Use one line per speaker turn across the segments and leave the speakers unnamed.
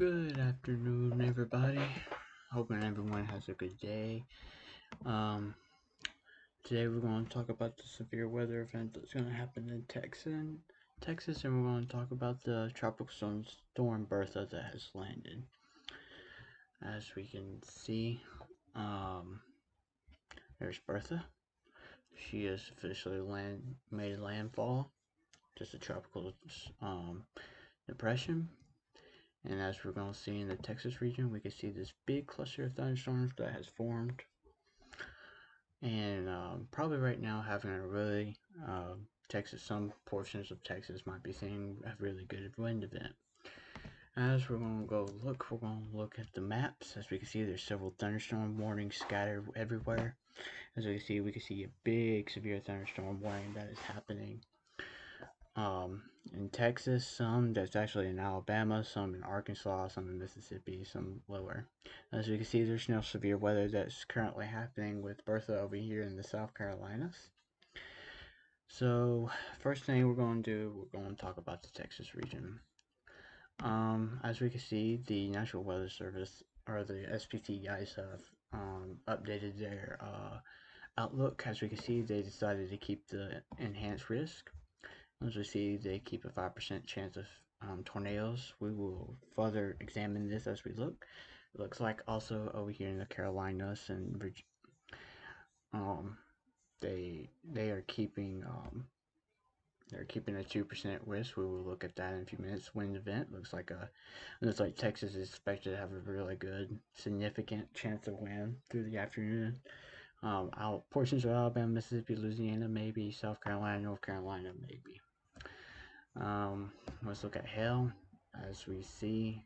Good afternoon, everybody. Hoping everyone has a good day. Um, Today we're going to talk about the severe weather event that's going to happen in Texas, and we're going to talk about the tropical storm Bertha that has landed. As we can see, um, there's Bertha. She has officially made landfall. Just a tropical depression. And as we're going to see in the Texas region, we can see this big cluster of thunderstorms that has formed. And probably right now having a really, some portions of Texas might be seeing a really good wind event. As we're going to we're going to look at the maps. As we can see, there's several thunderstorm warnings scattered everywhere. As we can see a big severe thunderstorm warning that is happening in Texas, some that's actually in Alabama, some in Arkansas, some in Mississippi, some lower. As you can see, there's no severe weather that's currently happening with Bertha over here in the South Carolinas. So, first thing we're going to do, we're going to talk about the Texas region. As we can see, the National Weather Service, or the SPC guys, have updated their outlook. As we can see, they decided to keep the enhanced risk. As we see, they keep a 5% chance of tornadoes. We will further examine this as we look. It looks like also over here in the Carolinas and they are keeping they're keeping a 2% risk. We will look at that in a few minutes. Wind event looks like Texas is expected to have a really good significant chance of wind through the afternoon. Portions of Alabama, Mississippi, Louisiana, maybe South Carolina, North Carolina, maybe. Let's look at hail. As we see,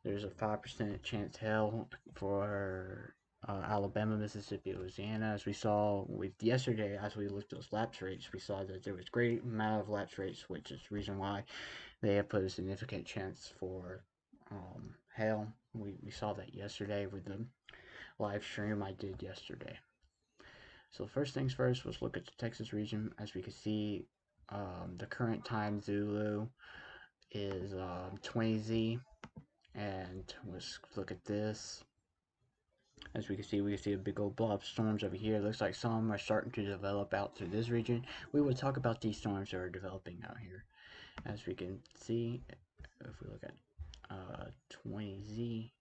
there's a 5% chance hail for Alabama, Mississippi, Louisiana. As we saw with yesterday, as we looked at those lapse rates, we saw that there was great amount of lapse rates, which is the reason why they have put a significant chance for hail. We saw that yesterday with the live stream I did yesterday. So first things first, let's look at the Texas region. As we can see, the current time Zulu is 20Z, and let's look at this. As we can see a big old blob of storms over here. It looks like some are starting to develop out through this region. We will talk about these storms that are developing out here. As we can see, if we look at 20Z,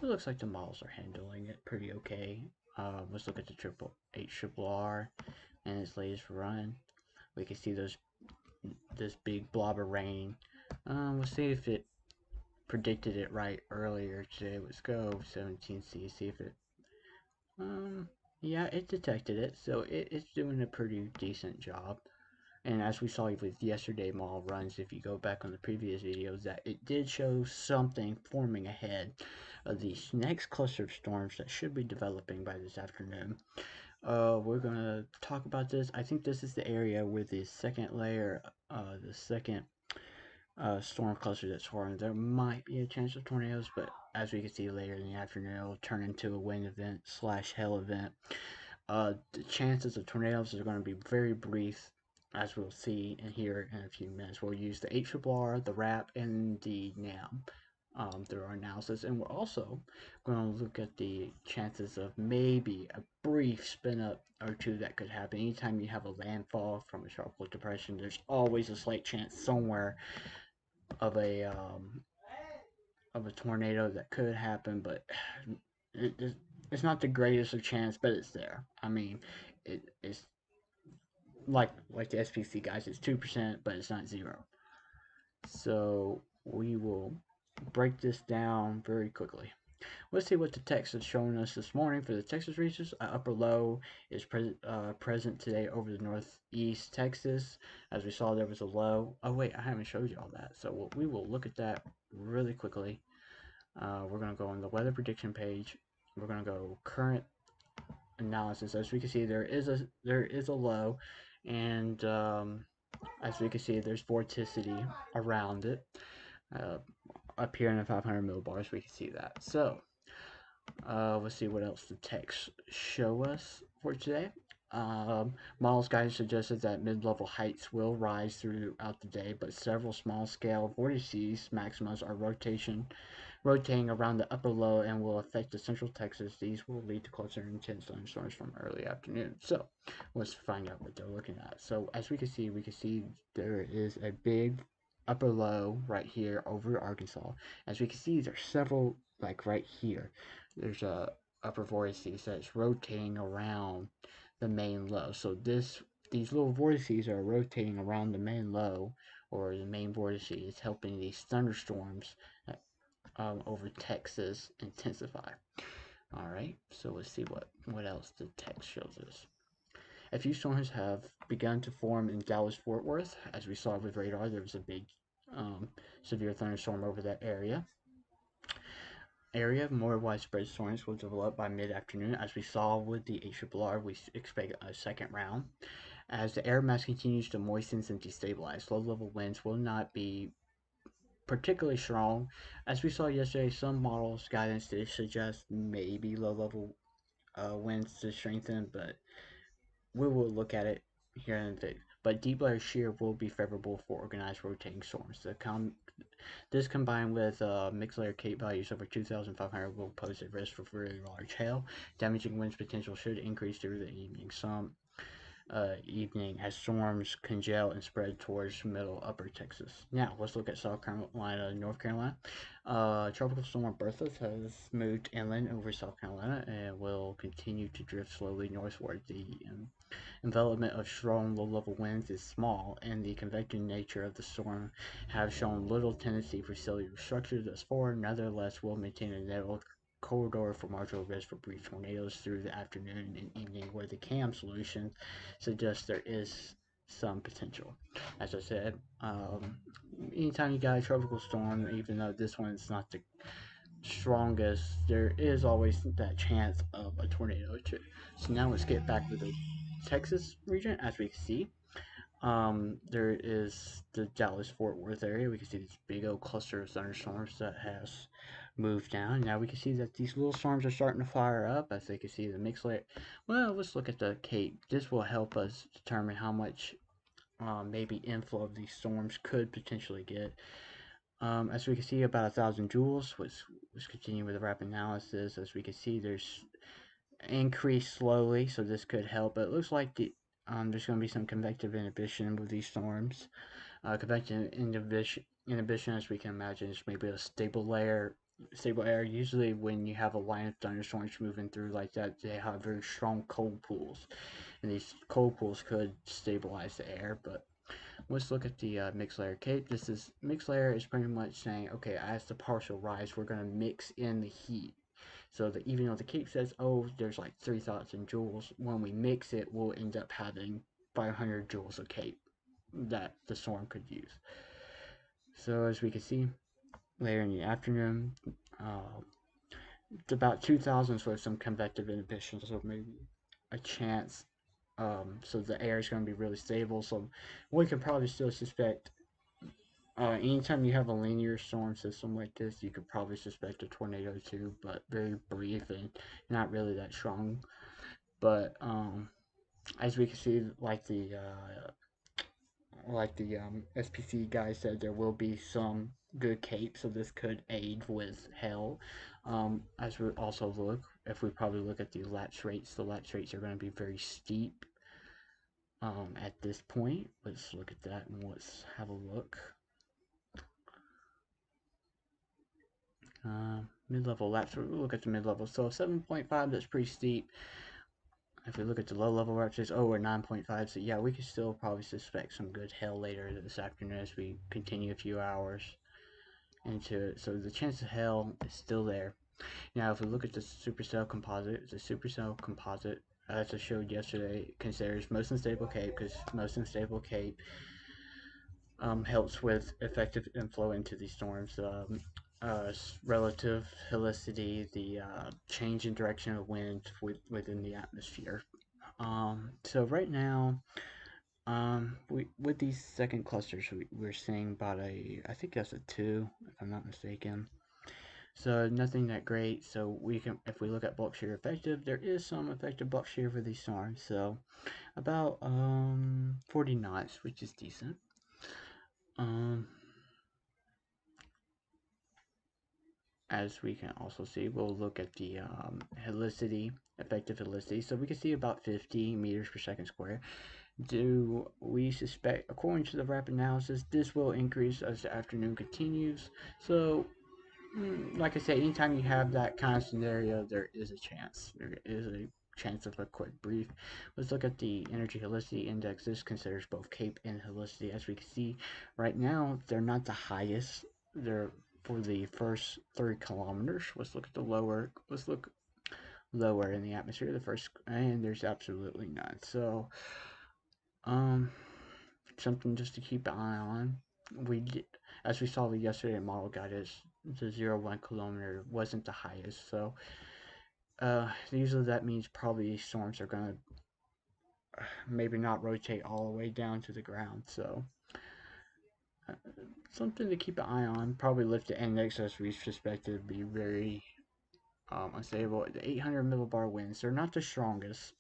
it looks like the models are handling it pretty okay. Let's look at the HRRR and its latest run. We can see this big blob of rain. We'll see if it predicted it right earlier today. Let's go 17C, see if it, yeah, it detected it, so it's doing a pretty decent job. And as we saw with yesterday model runs, if you go back on the previous videos, that it did show something forming ahead of these next cluster of storms that should be developing by this afternoon. We're gonna talk about this. I think this is the area where the second layer, the second storm cluster that's forming. There might be a chance of tornadoes, but as we can see later in the afternoon, it will turn into a wind event / hail event. The chances of tornadoes are going to be very brief, as we'll see and hear in a few minutes. We'll use the HRRR, the RAP, and the NAM through our analysis, and we're also going to look at the chances of maybe a brief spin up or two that could happen. Anytime you have a landfall from a tropical depression, there's always a slight chance somewhere of a tornado that could happen, but it's not the greatest of chance, but it's there. I mean, it's like the SPC guys, it's 2%, but it's not 0. So we will break this down very quickly. Let's see what the text is showing us this morning for the Texas regions. Upper low is present today over the northeast Texas. As we saw, there was a low. Oh wait, I haven't showed you all that. So we will look at that really quickly. We're going to go on the weather prediction page. We're going to go current analysis. As we can see, there is a low, and as we can see, there's vorticity around it. Up here in the 500 millibars, we can see that. So let's see what else the text show us for today. Model's guidance suggested that mid-level heights will rise throughout the day, but several small-scale vortices maximas are rotating around the upper low and will affect the central Texas. These will lead to cluster intense thunderstorms from early afternoon. So let's find out what they're looking at. So as we can see there is a big upper low right here over Arkansas. As we can see, there's several, like right here. There's a upper vortices that's rotating around the main low. So these little vortices are rotating around the main low, or the main vortices, helping these thunderstorms over Texas intensify. All right, so let's see what else the text shows us. A few storms have begun to form in Dallas-Fort Worth. As we saw with radar, there was a big severe thunderstorm over that area. More widespread storms will develop by mid-afternoon. As we saw with the HRRR, we expect a second round. As the air mass continues to moisten and destabilize, low-level winds will not be particularly strong. As we saw yesterday, some models guidance did suggest maybe low-level winds to strengthen, but we will look at it here in a bit. But deep layer shear will be favorable for organized rotating storms. This combined with mixed layer cape values over 2,500 will pose a risk for very large hail. Damaging winds potential should increase through the evening as storms congeal and spread towards middle upper Texas. Now let's look at South Carolina and North Carolina. Tropical storm Bertha has moved inland over South Carolina and will continue to drift slowly northward. The envelopment of strong low-level winds is small, and the convective nature of the storm have shown little tendency for cellular structure thus far. Nevertheless, will maintain a narrow corridor for marginal risk for brief tornadoes through the afternoon and evening, where the CAM solution suggests there is some potential. As I said, anytime you got a tropical storm, even though this one's not the strongest, there is always that chance of a tornado too. So now let's get back to the Texas region. As we can see, there is the Dallas-Fort Worth area. We can see this big old cluster of thunderstorms that has moved down. Now we can see that these little storms are starting to fire up. As they can see, the mixed layer. Well, let's look at the Cape. This will help us determine how much maybe inflow of these storms could potentially get. As we can see, about 1,000 joules. Let's continue with the rapid analysis. As we can see, there's increase slowly, so this could help. But it looks like there's going to be some convective inhibition with these storms. Convective inhibition, as we can imagine, is maybe a stable air. Usually, when you have a line of thunderstorms moving through like that, they have very strong cold pools, and these cold pools could stabilize the air. But let's look at the mixed layer cape. Mixed layer is pretty much saying, okay, as the partial rise, we're going to mix in the heat. So that even though the cape says, oh, there's like 3,000 joules, when we mix it, we'll end up having 500 joules of cape that the storm could use. So as we can see, later in the afternoon, it's about 2,000 for some convective inhibition, so maybe a chance. So the air is going to be really stable. So we can probably still suspect. Anytime you have a linear storm system like this, you could probably suspect a tornado too, but very brief and not really that strong. But as we can see, like the SPC guy said, there will be some good cape, so this could aid with hail. As we also if we probably look at the lapse rates, the lapse rates are going to be very steep. At this point, let's look at that and let's have a look. Mid-level lapse, we'll look at the mid-level. So 7.5, that's pretty steep. If we look at the low-level lapses, we're 9.5. So yeah, we could still probably suspect some good hail later this afternoon as we continue a few hours into it. So the chance of hail is still there. Now, if we look at the supercell composite, as I showed yesterday, considers most unstable cape, because most unstable cape helps with effective inflow into these storms. Relative helicity, the change in direction of wind within the atmosphere. So right now, with these second clusters, we're seeing about I think that's a 2, if I'm not mistaken. So nothing that great. So we can, if we look at bulk shear effective, there is some effective bulk shear for these storms. So about 40 knots, which is decent. Um, as we can also see, we'll look at the helicity, effective helicity. So we can see about 50 meters per second square. Do we suspect, according to the rapid analysis, this will increase as the afternoon continues? So, like I said, anytime you have that kind of scenario, there is a chance. There is a chance of a quick brief. Let's look at the energy helicity index. This considers both CAPE and helicity. As we can see, right now they're not the highest. They're for the first 30 kilometers. Let's look at the lower. Let's look lower in the atmosphere. The first, and there's absolutely none. So, um, something just to keep an eye on. We did, as we saw yesterday, model guidance, the 0 1 kilometer wasn't the highest. So usually that means probably storms are gonna maybe not rotate all the way down to the ground. So uh, something to keep an eye on. Probably lift the index as we suspected to be very unstable. The 800 millibar winds, they're not the strongest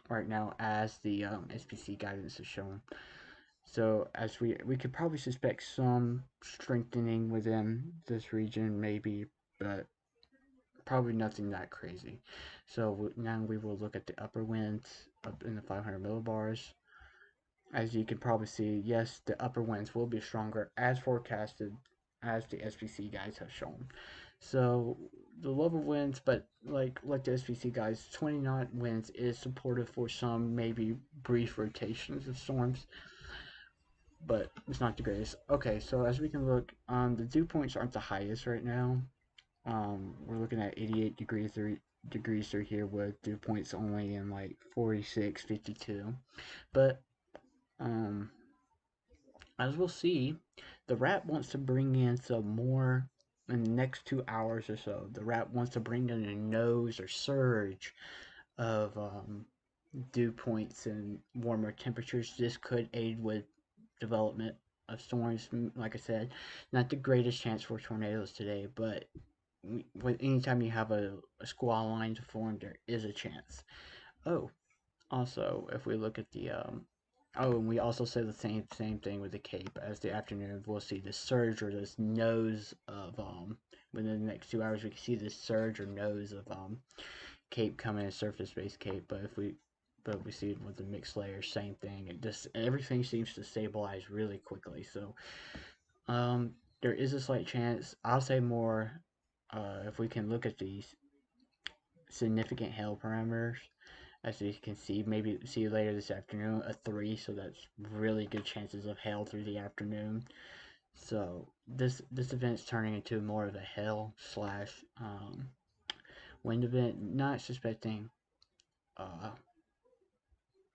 right now as the SPC guidance is showing. So as we could probably suspect some strengthening within this region, maybe, but probably nothing that crazy. So now we will look at the upper winds up in the 500 millibars. As you can probably see, yes, the upper winds will be stronger as forecasted, as the SPC guys have shown. So the lower winds, but like the SPC guys, 20 knot winds is supportive for some maybe brief rotations of storms, but it's not the greatest. Okay, so as we can look, the dew points aren't the highest right now. We're looking at 88 degrees through here with dew points only in like 46, 52. But um, as we'll see, the rat wants to bring in some more in the next 2 hours or so. The rat wants to bring in a nose or surge of dew points and warmer temperatures. This could aid with development of storms. Like I said, not the greatest chance for tornadoes today, but anytime you have a squall line to form, there is a chance. Oh, also, if we look at the and we also say the same thing with the Cape. As the afternoon, we'll see this surge or this nose of within the next 2 hours, we can see this surge or nose of Cape coming, surface-based Cape. But we see it with the mixed layers, same thing. It just everything seems to stabilize really quickly. So there is a slight chance. I'll say more if we can look at these significant hail parameters. As you can see, maybe see later this afternoon, a 3, so that's really good chances of hail through the afternoon. So this event's turning into more of a hail slash wind event. Not suspecting uh,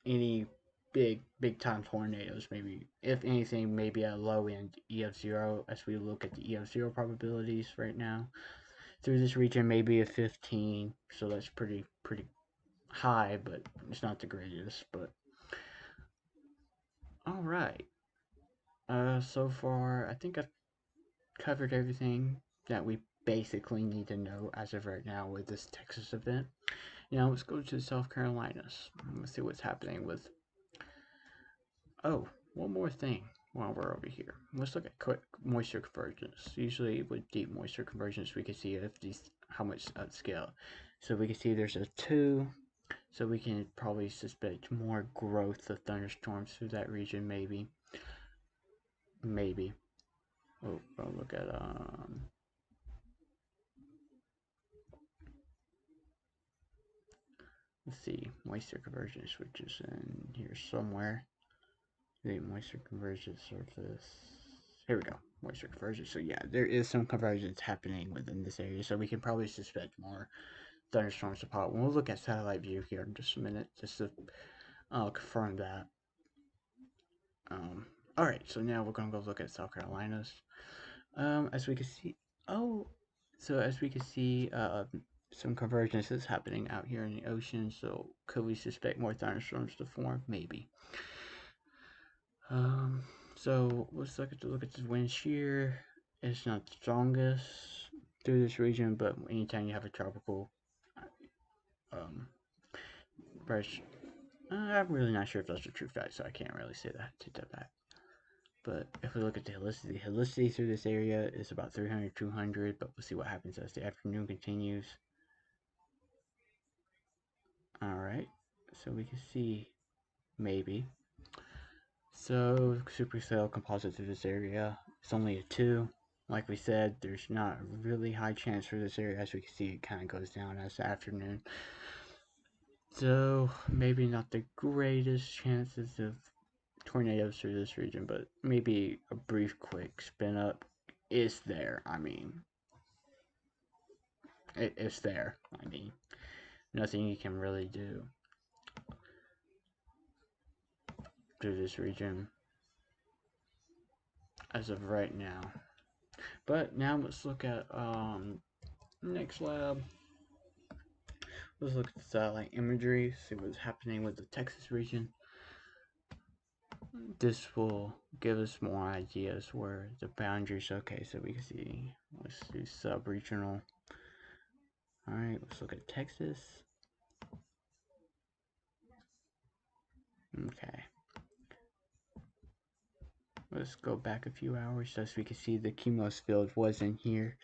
any big time tornadoes. Maybe if anything, maybe a low end EF0 as we look at the EF0 probabilities right now. Through this region, maybe a 15, so that's pretty high, but it's not the greatest. But all right. So far, I think I've covered everything that we basically need to know as of right now with this Texas event. Now let's go to South Carolinas. Let's see what's happening with. Oh, one more thing while we're over here. Let's look at quick moisture convergence. Usually with deep moisture convergence, we can see if these how much upscale. So we can see there's a 2. So we can probably suspect more growth of thunderstorms through that region, maybe. Maybe. Oh, I'll look at let's see, moisture convergence, which is in here somewhere. The moisture convergence surface. Here we go. Moisture convergence. So yeah, there is some convergence happening within this area. So we can probably suspect more thunderstorms to pop. We'll look at satellite view here in just a minute, just to confirm that. All right. So now we're gonna go look at South Carolinas. As we can see, oh, so as we can see, some convergence is happening out here in the ocean. So could we suspect more thunderstorms to form? Maybe. So let's look at this wind shear. It's not the strongest. through this region, but anytime you have a tropical um, brush, I'm really not sure if that's a true fact, so I can't really say that. Take that back. But if we look at the helicity through this area is about 300, 200, but we'll see what happens as the afternoon continues. Alright, so we can see, maybe. So, supercell composite through this area, it's only a 2. Like we said, there's not a really high chance for this area. As we can see, it kind of goes down as the afternoon. So, maybe not the greatest chances of tornadoes through this region, but maybe a brief, quick spin up is there. I mean, it's there. I mean, nothing you can really do through this region as of right now. But now let's look at next lab. Let's look at the satellite imagery, see what's happening with the Texas region. This will give us more ideas where the boundaries. Okay, so we can see, let's do sub-regional. Alright, let's look at Texas. Okay. Let's go back a few hours so as we can see the cumulus field was in here.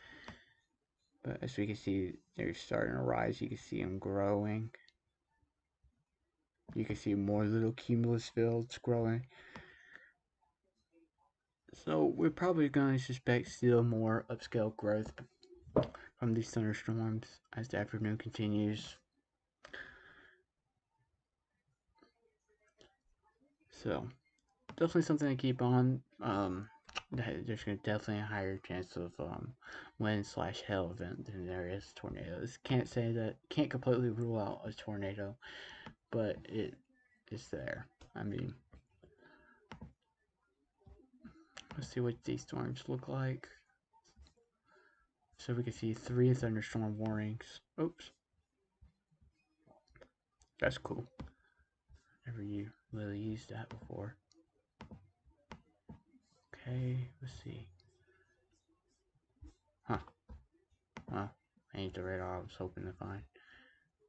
But as we can see, they're starting to rise. You can see them growing. You can see more little cumulus fields growing. So we're probably going to suspect still more upscale growth from these thunderstorms as the afternoon continues. So definitely something to keep on. There's definitely a higher chance of wind/hail event than there is tornadoes. Can't say that, can't completely rule out a tornado, but it is there. I mean, let's see what these storms look like. So we can see 3 thunderstorm warnings. Oops, that's cool. Never really used that before. Okay, let's see. Huh. Well, ain't the radar I was hoping to find.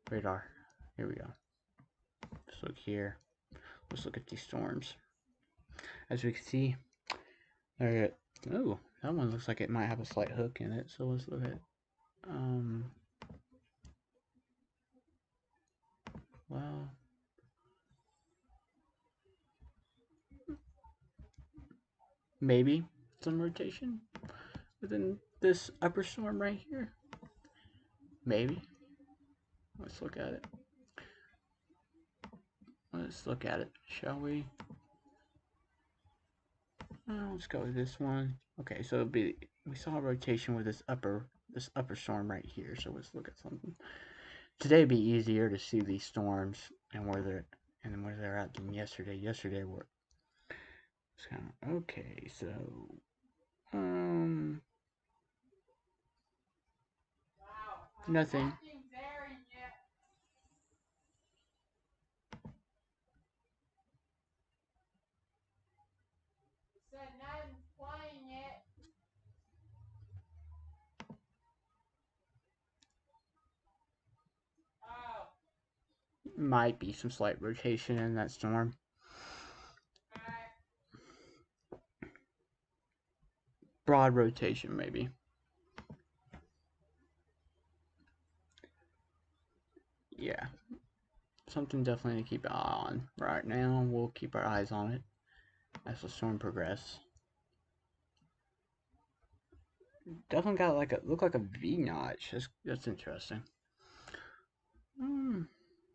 Radar. Here we go. Let's look here. Let's look at these storms. As we can see, there. Oh, that one looks like it might have a slight hook in it. So let's look at. Well, maybe some rotation within this upper storm right here. Maybe. Let's look at it. Let's look at it, shall we? Let's go with this one. Okay, so it'll be, we saw a rotation with this upper storm right here. So let's look at something. Today would be easier to see these storms and where they're at than yesterday. Yesterday were kind of okay. So nothing. Might be some slight rotation in that storm. Broad rotation, maybe. Yeah. Something definitely to keep an eye on. Right now, we'll keep our eyes on it as the storm progresses. Definitely got like look like a V notch. That's interesting.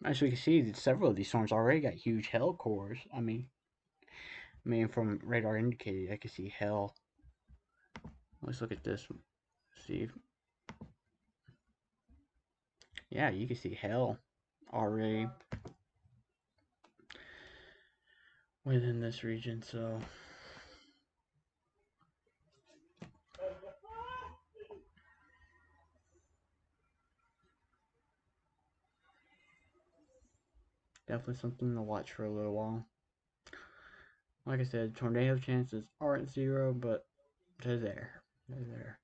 As we can see, several of these storms already got huge hail cores. I mean, from radar indicated, I can see hail. Let's look at this. See, yeah, you can see hail already within this region. So definitely something to watch for a little while. Like I said, tornado chances aren't 0, but they're there. They're there.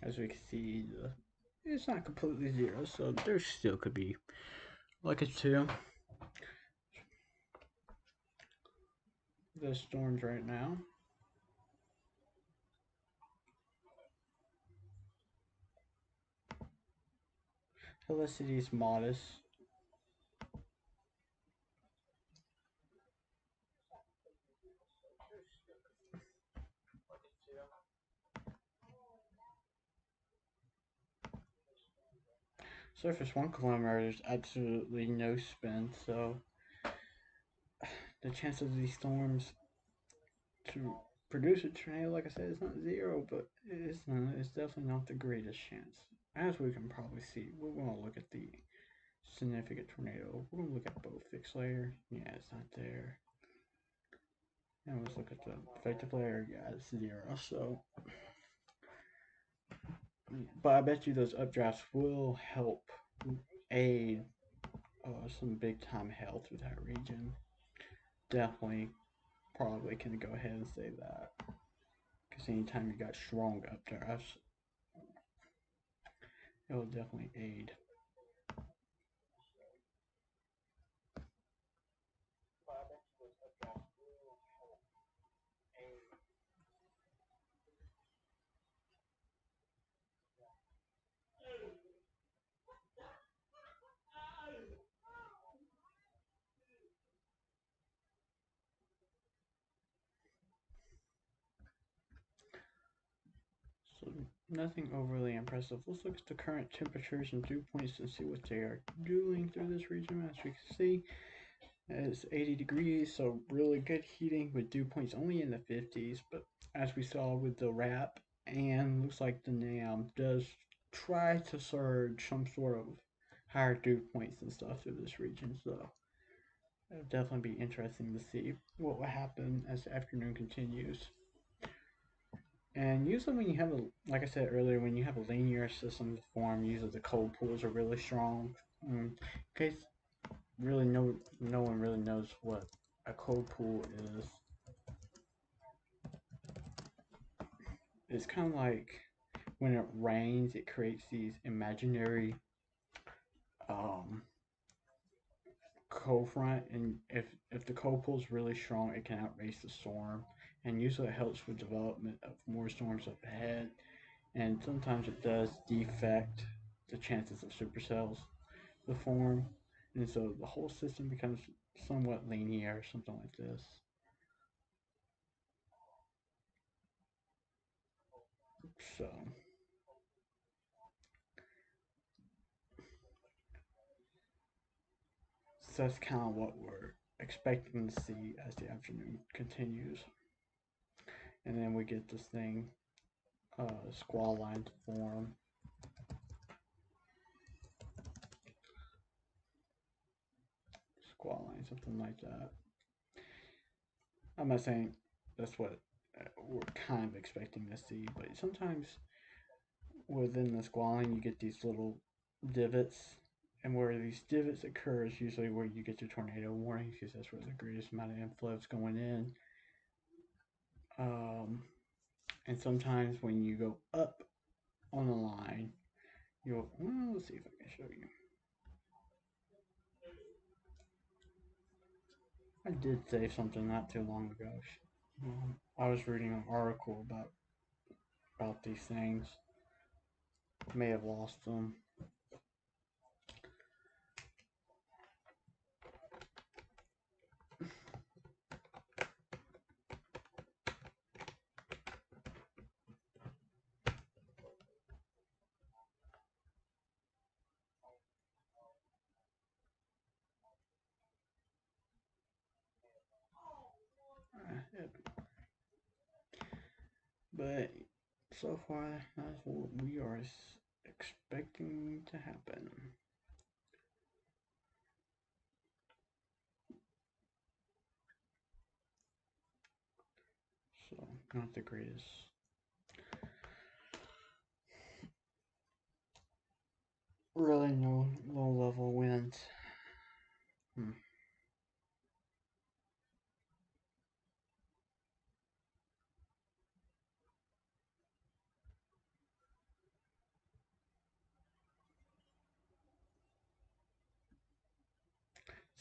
As we can see, it's not completely zero, so there still could be like a 2. The storms right now. Helicity is modest. Surface 1 kilometer, there's absolutely no spin, so the chance of these storms to produce a tornado, like I said, it's not zero, but it's definitely not the greatest chance. As we can probably see, we're going to look at the significant tornado. We're going to look at both fixed layer. Yeah, it's not there. And let's look at the effective layer. Yeah, it's zero. So, but I bet you those updrafts will help aid some big time hail through that region. Definitely, probably can go ahead and say that. Because anytime you got strong updrafts, it will definitely aid. So nothing overly impressive. Let's look at the current temperatures and dew points and see what they are doing through this region. As we can see, it's 80 degrees, so really good heating with dew points only in the 50s. But as we saw with the wrap, and looks like the NAM does try to surge some sort of higher dew points and stuff through this region. So it'll definitely be interesting to see what will happen as the afternoon continues. And usually when you have a, like I said earlier, when you have a linear system form, usually the cold pools are really strong. In case really no one really knows what a cold pool is, it's kind of like when it rains, it creates these imaginary cold front, and if the cold pool is really strong, it can outrace the storm, and usually it helps with development of more storms up ahead. And sometimes it does defect the chances of supercells to form, and so the whole system becomes somewhat linear, something like this. So that's kind of what we're expecting to see as the afternoon continues. And then we get this thing, squall line to form. Squall line, something like that. I'm not saying that's what we're kind of expecting to see, but sometimes within the squall line you get these little divots, and where these divots occur is usually where you get your tornado warning, because that's where the greatest amount of inflow is going in. And sometimes when you go up on the line, you'll, well, let's see if I can show you. I did save something not too long ago. I was reading an article about these things. May have lost them. But so far, that's what we are expecting to happen. So, not the greatest. Really, no low level winds.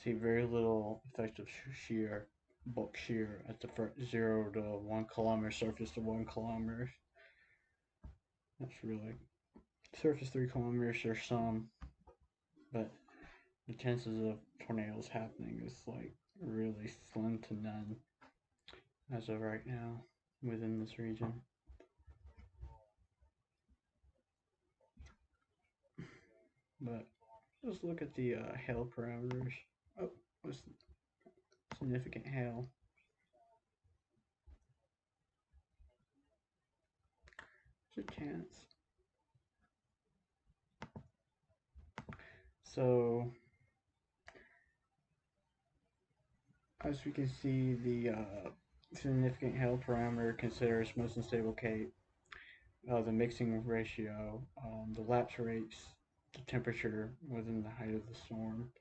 See very little effective shear, bulk shear at the 0 to 1 kilometer, surface to 1 kilometer. That's really surface 3 kilometers. There's some, but the chances of tornadoes happening is like really slim to none as of right now within this region. But let's look at the hail parameters. Oh, what's significant hail? There's a chance. So, as we can see, the significant hail parameter considers most unstable Cape, the mixing ratio, the lapse rates, the temperature within the height of the storm.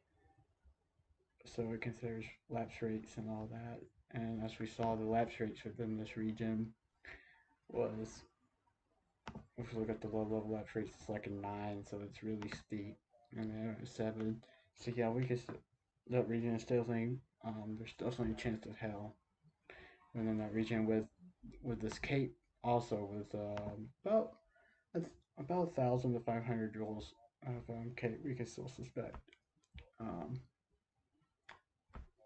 So it considers lapse rates and all that. And as we saw, the lapse rates within this region was, if we look at the low level lapse rates, it's like a 9, so it's really steep. And then a 7. So yeah, we could, that region is definitely, there's definitely a chance of hail within that region with this cape also with about 1,000 to 500 joules of cape. We can still suspect um,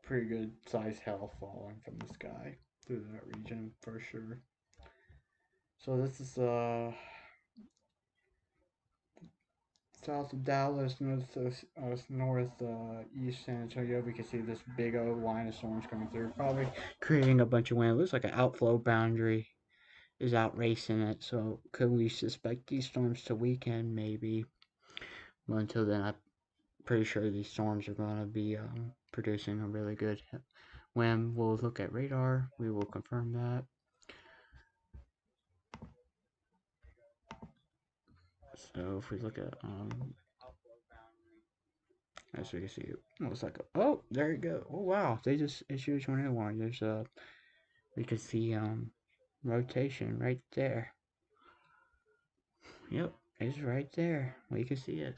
pretty good size hail falling from the sky through that region for sure. So this is south of Dallas, northeast San Antonio. We can see this big old line of storms coming through, probably creating a bunch of wind. It looks like an outflow boundary is outracing it. So could we suspect these storms to weaken? Maybe. But until then, I'm pretty sure these storms are going to be producing a really good wind. We'll look at radar. We will confirm that. So if we look at as we can see, it looks like oh, there you go. Oh wow, they just issued a tornado warning. There's we can see rotation right there. Yep, it's right there. We can see it.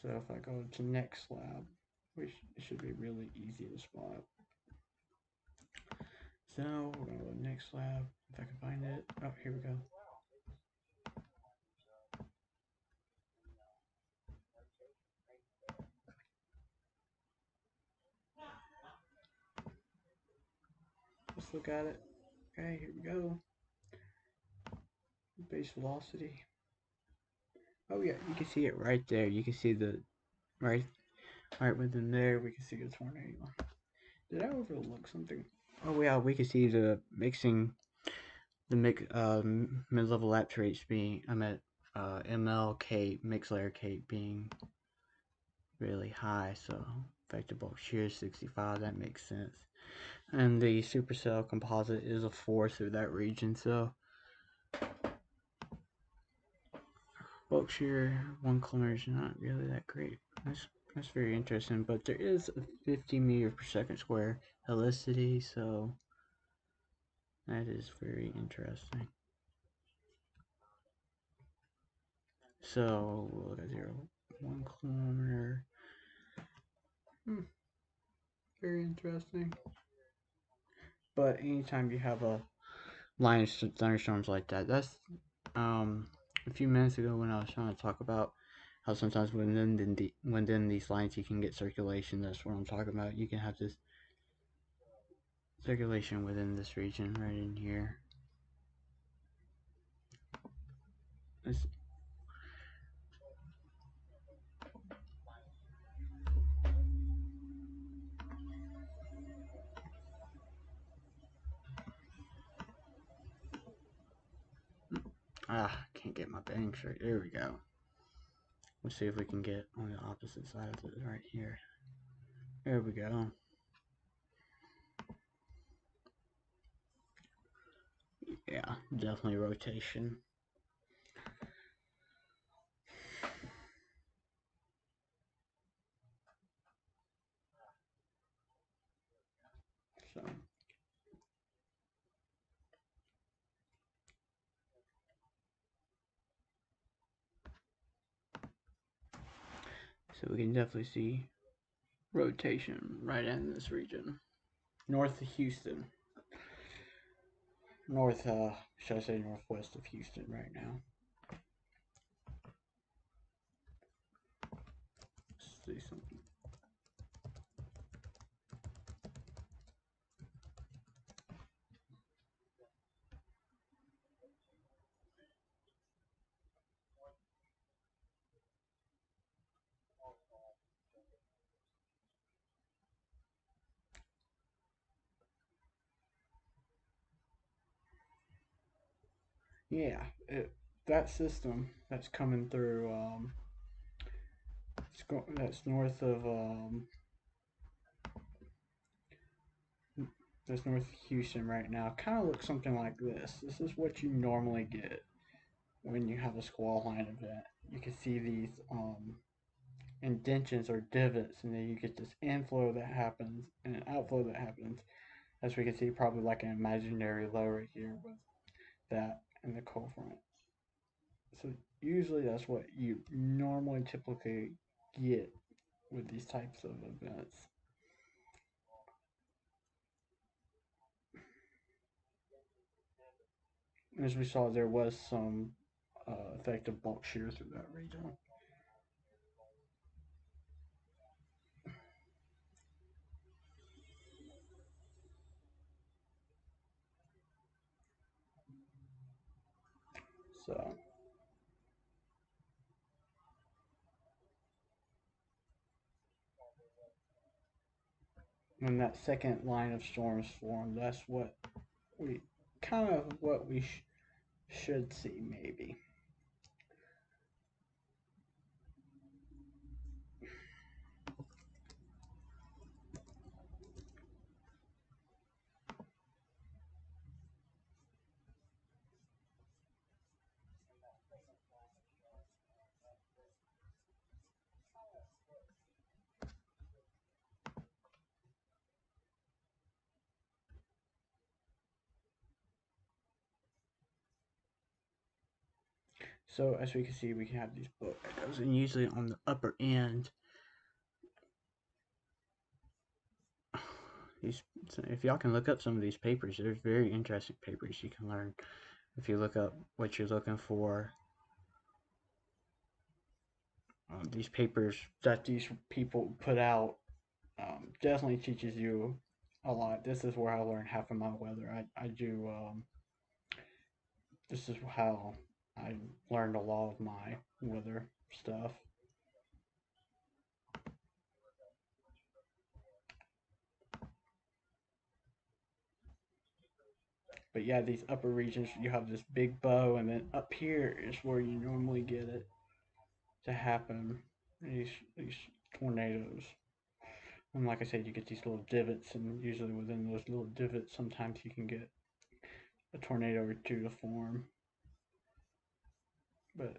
So if I go to next lab, which it should be really easy to spot. So we're gonna go to next lab if I can find it. Oh, here we go. Let's look at it. Okay, here we go. Base velocity. Oh yeah, you can see it right there. You can see the right within there. We can see the tornado. Did I overlook something? Oh yeah, we can see the mixing, the mid-level lapse rates being. I'm at ML Cape, mixed layer Cape being really high. So effective bulk shear 65. That makes sense. And the supercell composite is a 4 through that region. So bulk shear 1 kilometer is not really that great. That's very interesting, but there is a 50 meter per second square helicity, so that is very interesting. So we'll look at 1 kilometer. Very interesting. But anytime you have a line of thunderstorms like that, that's a few minutes ago when I was trying to talk about how sometimes within these lines you can get circulation. That's what I'm talking about. You can have this circulation within this region right in here. It's, can't get my bearing straight. There we go. Let's see if we can get on the opposite side of it right here. There we go. Yeah, definitely rotation. So we can definitely see rotation right in this region. North of Houston. North, should I say northwest of Houston right now. Let's see something. Yeah, that system that's coming through, that's north of, that's north of Houston right now, kind of looks something like this. This is what you normally get when you have a squall line event. You can see these indentions or divots, and then you get this inflow that happens and an outflow that happens. As we can see, probably like an imaginary low right here with that and the cold front. So usually that's what you normally typically get with these types of events. As we saw, there was some effective bulk shear through that region. So, when that second line of storms formed, that's what we kind of what we should see maybe. So as we can see, we have these book echoes, and usually on the upper end, these, if y'all can look up some of these papers, there's very interesting papers you can learn if you look up what you're looking for. These papers that these people put out definitely teaches you a lot. This is where I learned half of my weather. I do this is how I learned a lot of my weather stuff. But yeah, these upper regions, you have this big bow, and then up here is where you normally get it to happen. These tornadoes, and like I said, you get these little divots, and usually within those little divots, sometimes you can get a tornado or two to form. But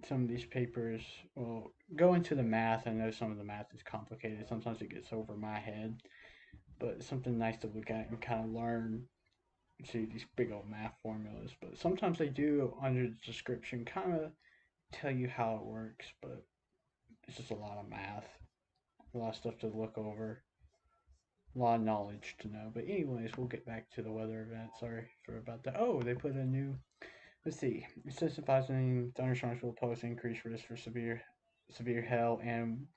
some of these papers will go into the math. I know some of the math is complicated. Sometimes it gets over my head, but it's something nice to look at and kind of learn. See these big old math formulas, but sometimes they do under the description kind of tell you how it works, but it's just a lot of math, a lot of stuff to look over, a lot of knowledge to know. But anyways, we'll get back to the weather event. Sorry for about that. Oh, they put a new. Let's see. Intensifying thunderstorms will pose increased risk for severe hail and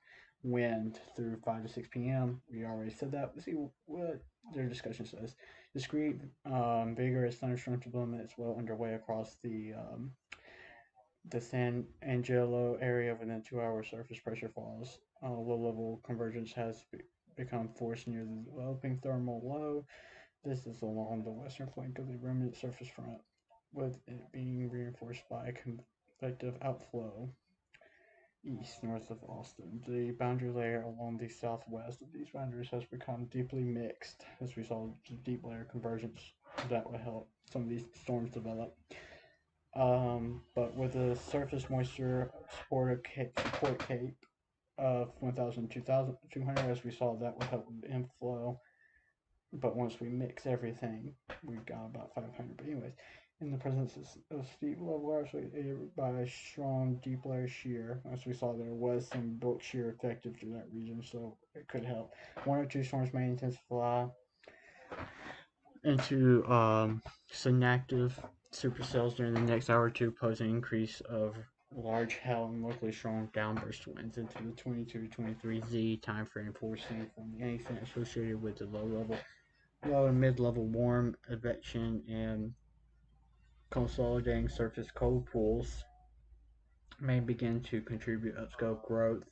wind through 5 to 6 p.m. We already said that. Let's see what their discussion says. Discrete, vigorous thunderstorm development is well underway across the San Angelo area within 2 hours. Surface pressure falls. Low-level convergence has become forced near the developing thermal low. This is along the western flank of the remnant surface front, with it being reinforced by convective outflow east north of Austin. The boundary layer along the southwest of these boundaries has become deeply mixed, as we saw the deep layer convergence that will help some of these storms develop. But with the surface moisture support cape of 1,000, 2,200, as we saw, that would help with inflow. But once we mix everything, we've got about 500. But anyways, in the presence of steep level actually aided by a strong deep layer shear. As we saw, there was some bulk shear effective to that region, so it could help. One or two storms may intensify into synactive supercells during the next hour or two, posing an increase of large hail and locally strong downburst winds into the 22-23Z timeframe, forcing from anything associated with the low and mid-level warm advection and consolidating surface cold pools may begin to contribute upscale growth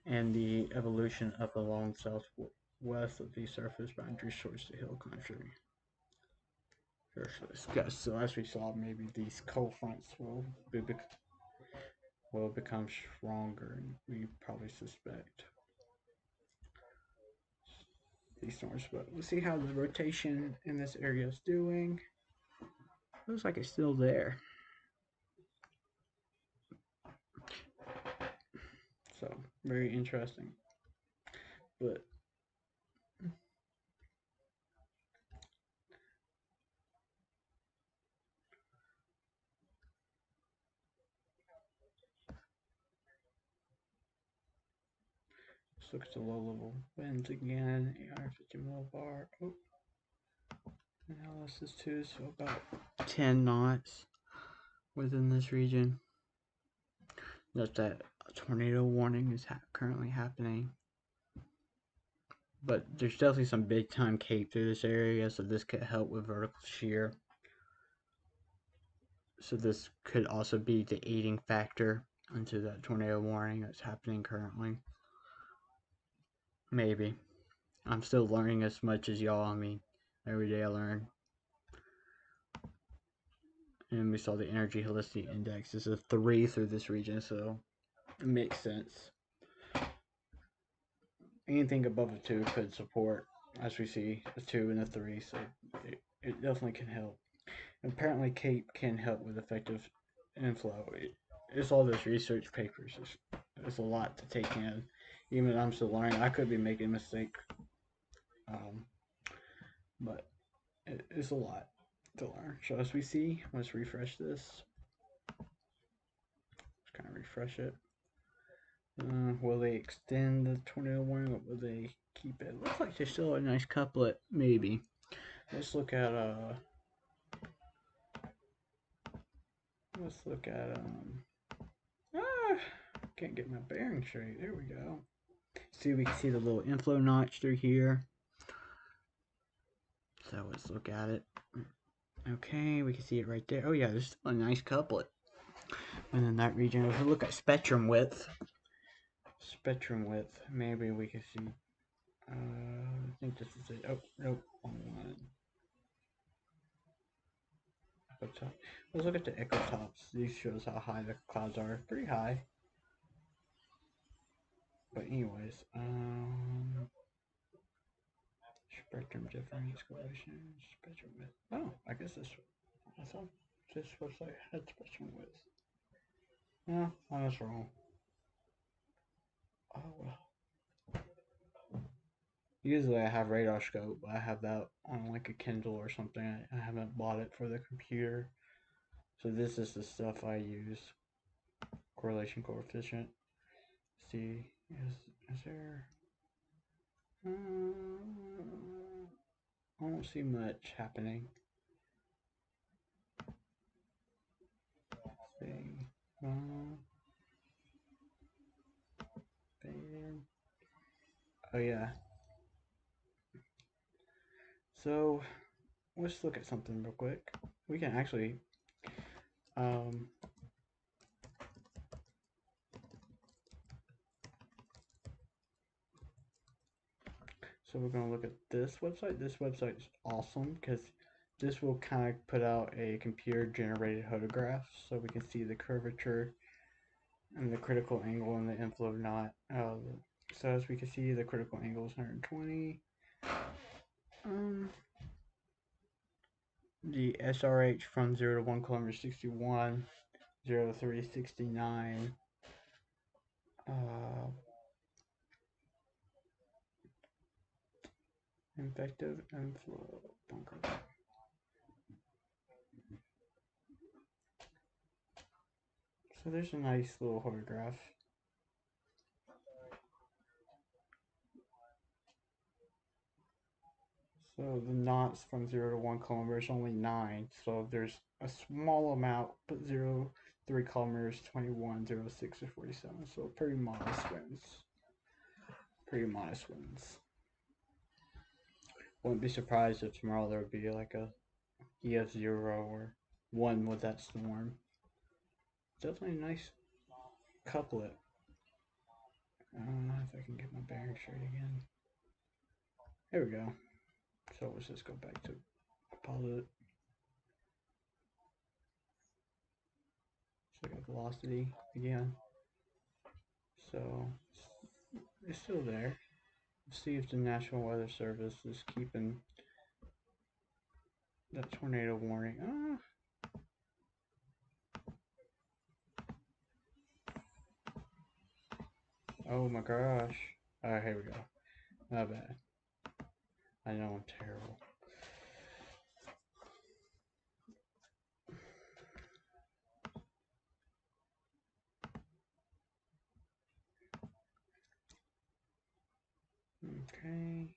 and the evolution of the long southwest of the surface boundaries towards the hill country. So as we saw, maybe these cold fronts will become stronger, and we probably suspect these storms. But we'll see how the rotation in this area is doing. Looks like it's still there. So very interesting. But let's look at the low level winds again. 850 millibar. Oh, analysis 2, so about 10 knots within this region. Note that a tornado warning is currently happening. But there's definitely some big time cape through this area, so this could help with vertical shear. So this could also be the aiding factor into that tornado warning that's happening currently. Maybe. I'm still learning as much as y'all. I mean, every day I learn. And we saw the energy helicity index is a 3 through this region, so it makes sense. Anything above a 2 could support, as we see, a 2 and a 3, so it definitely can help. Apparently, CAPE can help with effective inflow. It's all those research papers. It's a lot to take in. Even I'm still learning. I could be making a mistake, but it's a lot to learn. So as we see, let's refresh this. Let's kind of refresh it. Will they extend the tornado warning, or will they keep it? Looks like there's still a nice couplet, maybe. Let's look at can't get my bearing straight. There we go. See, we can see the little inflow notch through here. So let's look at it. Okay, we can see it right there. Oh yeah, there's a nice couplet. And in that region, if we look at spectrum width, maybe we can see. I think this is it. Oh, nope, wrong one. Echo top. Let's look at the echo tops. These shows how high the clouds are. Pretty high. But anyways, spectrum difference, correlation, spectrum width. Oh, I guess I thought this website had spectrum width. No, I was wrong. Oh well. Usually I have radar scope, but I have that on like a Kindle or something. I haven't bought it for the computer. So this is the stuff I use. Correlation coefficient. See, is there? I don't see much happening. See, oh yeah. So let's look at something real quick. We can actually so we're going to look at this website. This website is awesome because this will kind of put out a computer generated photograph so we can see the curvature and the critical angle and the inflow knot. So as we can see, the critical angle is 120. The SRH from 0 to 1 kilometer 61, 0 to 3 69. Effective inflow bunker. So there's a nice little photograph. So the knots from 0 to 1 kilometer is only 9. So there's a small amount, but 0, 3 kilometers, 21, 0, 6 to 47. So pretty modest winds. Pretty modest winds. Wouldn't be surprised if tomorrow there would be like a EF 0 or 1 with that storm. Definitely a nice couplet. I don't know if I can get my bearing straight again. There we go. So let's just go back to composite. So I got velocity again. So it's still there. Let's see if the National Weather Service is keeping that tornado warning. Oh my gosh. Alright, here we go. Not bad. I know I'm terrible. Okay.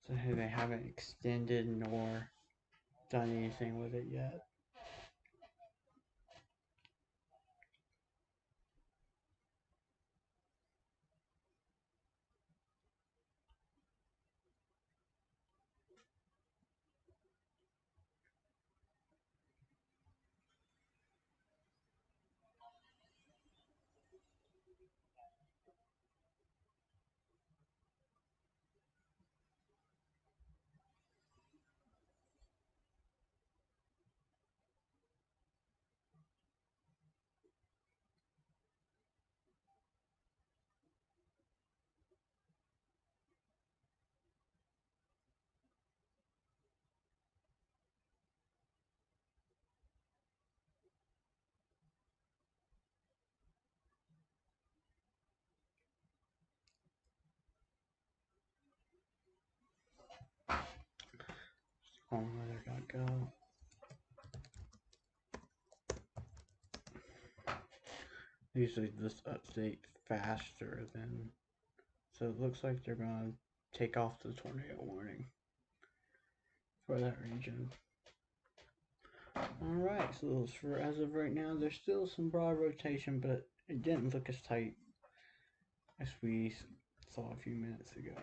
So they haven't extended nor done anything with it yet. Homeweather.gov. Usually this update faster than, so it looks like they're gonna take off the tornado warning for that region. Alright, so for as of right now, there's still some broad rotation, but it didn't look as tight as we saw a few minutes ago.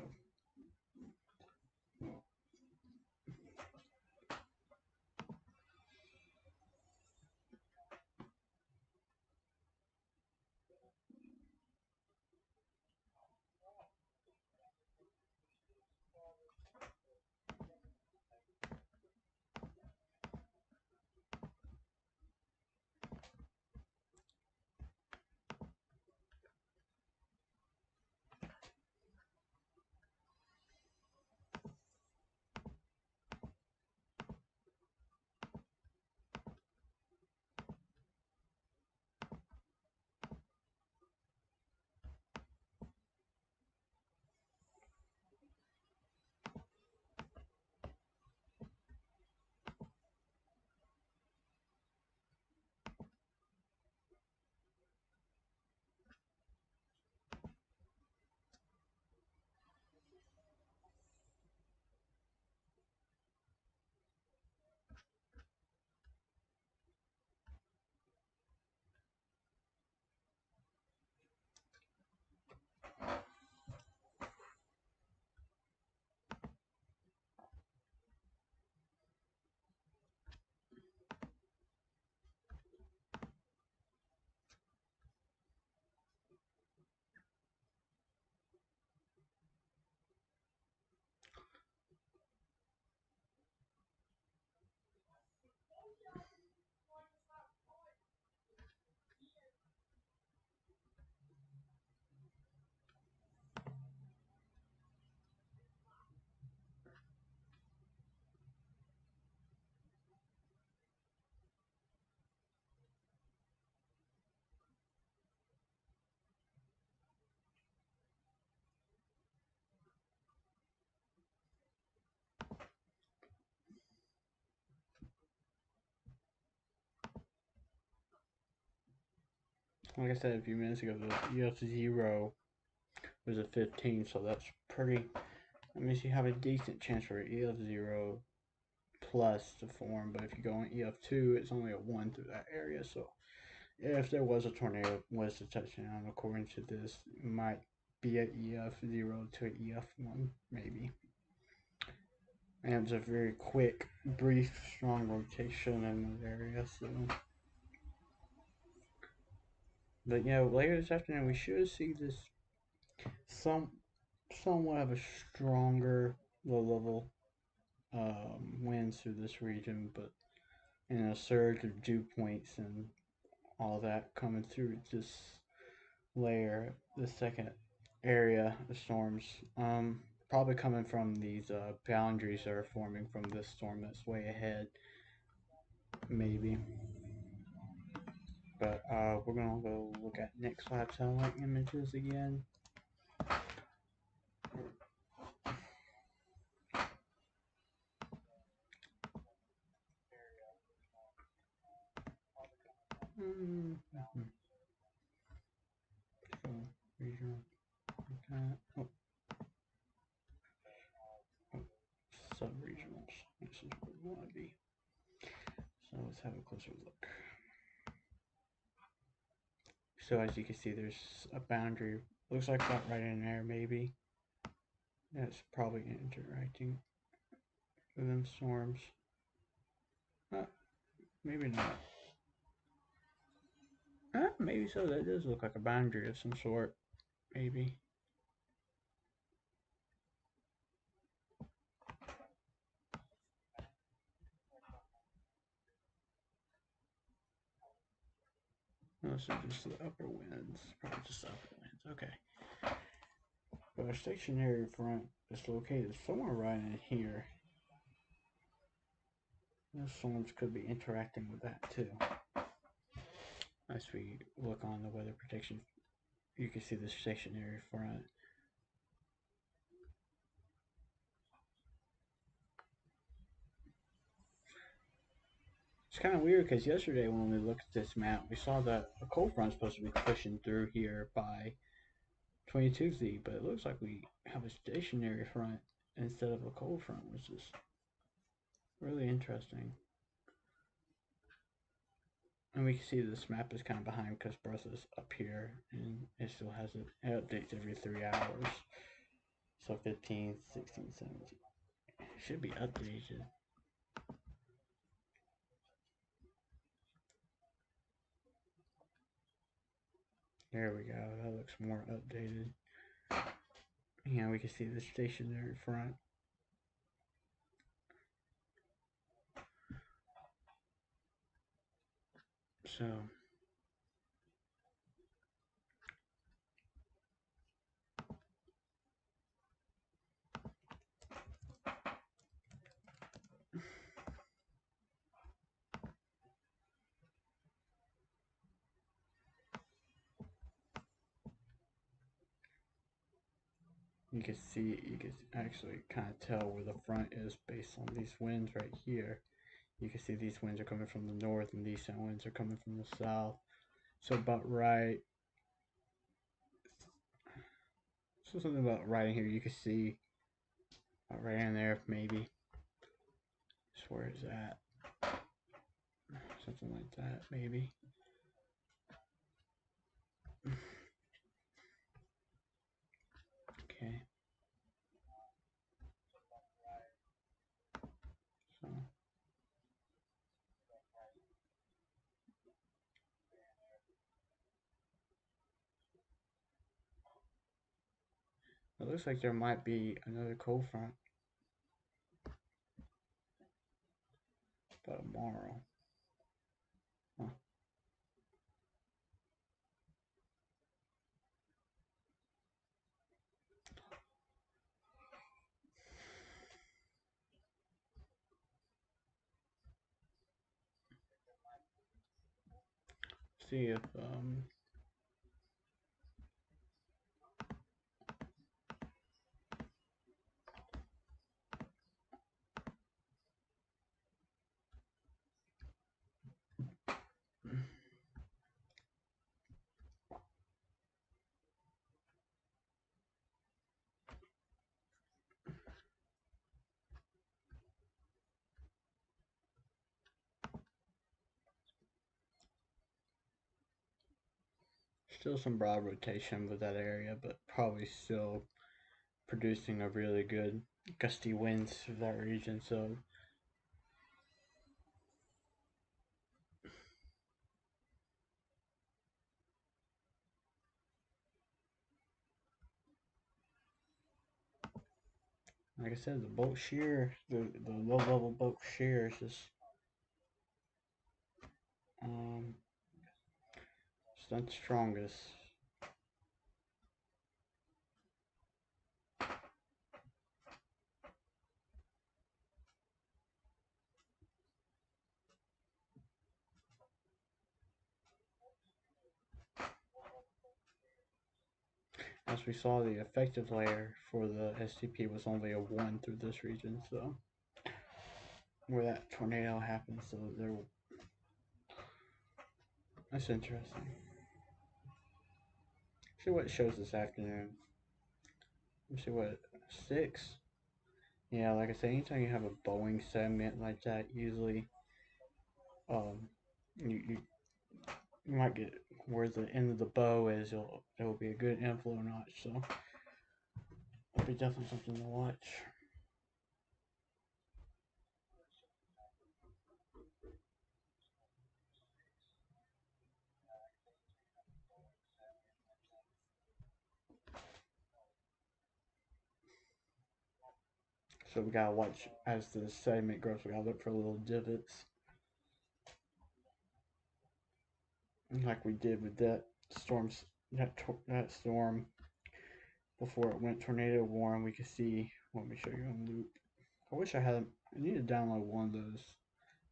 Like I said a few minutes ago, the EF0 was a 15, so that's pretty. That means you have a decent chance for EF0 plus to form, but if you go on EF2, it's only a 1 through that area. So if there was a tornado, was to touch down, according to this, it might be at EF0 to EF1, maybe. And it's a very quick, brief, strong rotation in that area. So, but yeah, later this afternoon we should see this some somewhat of a stronger low level winds through this region, but and a surge of dew points and all that coming through this layer, the second area of storms. Probably coming from these boundaries that are forming from this storm that's way ahead, maybe. But we're gonna go look at NextLab satellite images again. So regional, okay. Sub-regionals. This is where we want to be. So let's have a closer look. So as you can see, there's a boundary. Looks like that right in there, maybe. That's probably interacting with them storms. Maybe not. Maybe so. That does look like a boundary of some sort. Maybe. Those are just the upper winds. Probably just the upper winds. Okay. But our stationary front is located somewhere right in here. Those storms could be interacting with that too. As we look on the weather protection, you can see the stationary front. It's kind of weird because yesterday when we looked at this map, we saw that a cold front's supposed to be pushing through here by 22Z, but it looks like we have a stationary front instead of a cold front, which is really interesting. And we can see this map is kind of behind because Bertha's up here, and it still has it. It updates every 3 hours. So 15, 16, 17. It should be updated. There we go. That looks more updated. Yeah, we can see the stationary front. So you can see, you can actually kind of tell where the front is based on these winds right here. You can see these winds are coming from the north and these winds are coming from the south. So about right, so something about right in here, you can see right in there maybe. Just where is that? Something like that maybe. Okay. So it looks like there might be another cold front by tomorrow. Huh. See if Still some broad rotation with that area, but probably still producing a really good gusty winds through that region. So like I said, the bulk shear, the low level bulk shear is just it's not the strongest. As we saw, the effective layer for the STP was only a 1 through this region, so where that tornado happened, so there. That's interesting. See what it shows this afternoon. Let's see what 6. Yeah, like I said, anytime you have a Boeing segment like that, usually um you you might get where the end of the bow is. It will be a good inflow notch, so it'll be definitely something to watch. So we gotta watch as the segment grows. We gotta look for little divots, like we did with that that storm before it went tornado warm. We could see. Let me show you on loop. I wish I had. I need to download one of those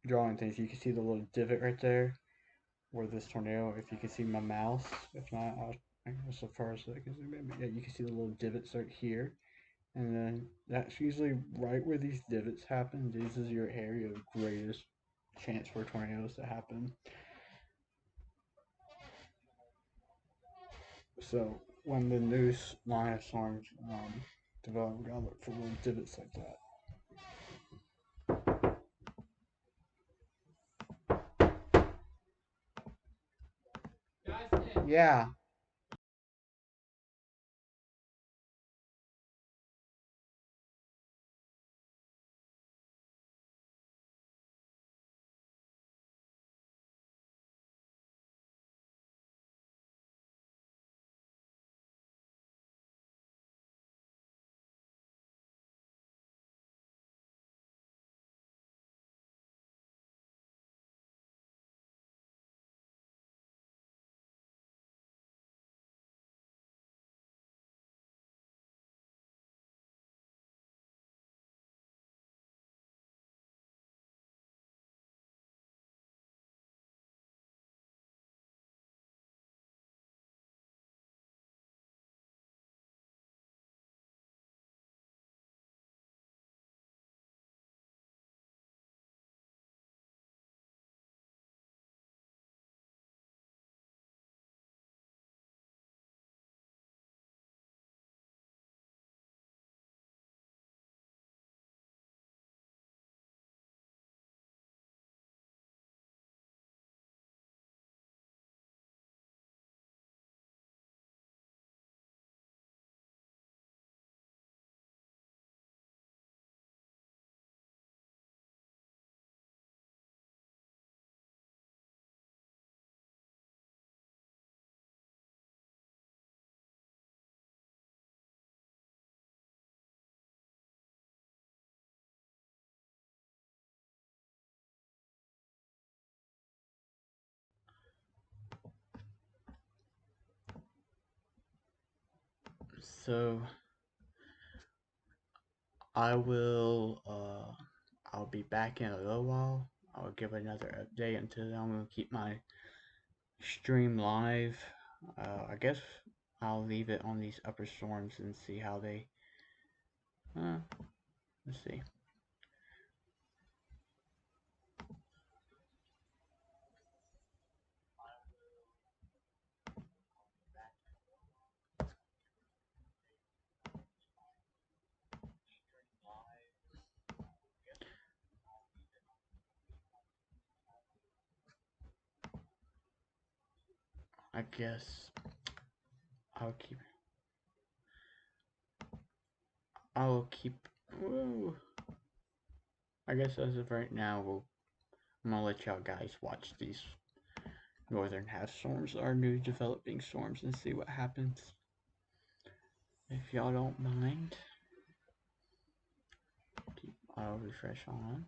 drawing things. You can see the little divot right there where this tornado. If you can see my mouse, if not, I guess as far as I can zoom in. But yeah, you can see the little divots right here. And then that's usually right where these divots happen. This is your area of greatest chance for tornadoes to happen. So when the new line of storms develop, we gotta look for little divots like that. Yeah. So I will. I'll be back in a little while. I'll give another update. Until then, I'm gonna keep my stream live. I guess I'll leave it on these upper storms and see how they. Let's see. I guess I'll keep. I'll keep. Woo. I guess as of right now, I'm gonna let y'all guys watch these northern half storms, our new developing storms, and see what happens. If y'all don't mind, keep auto refresh on.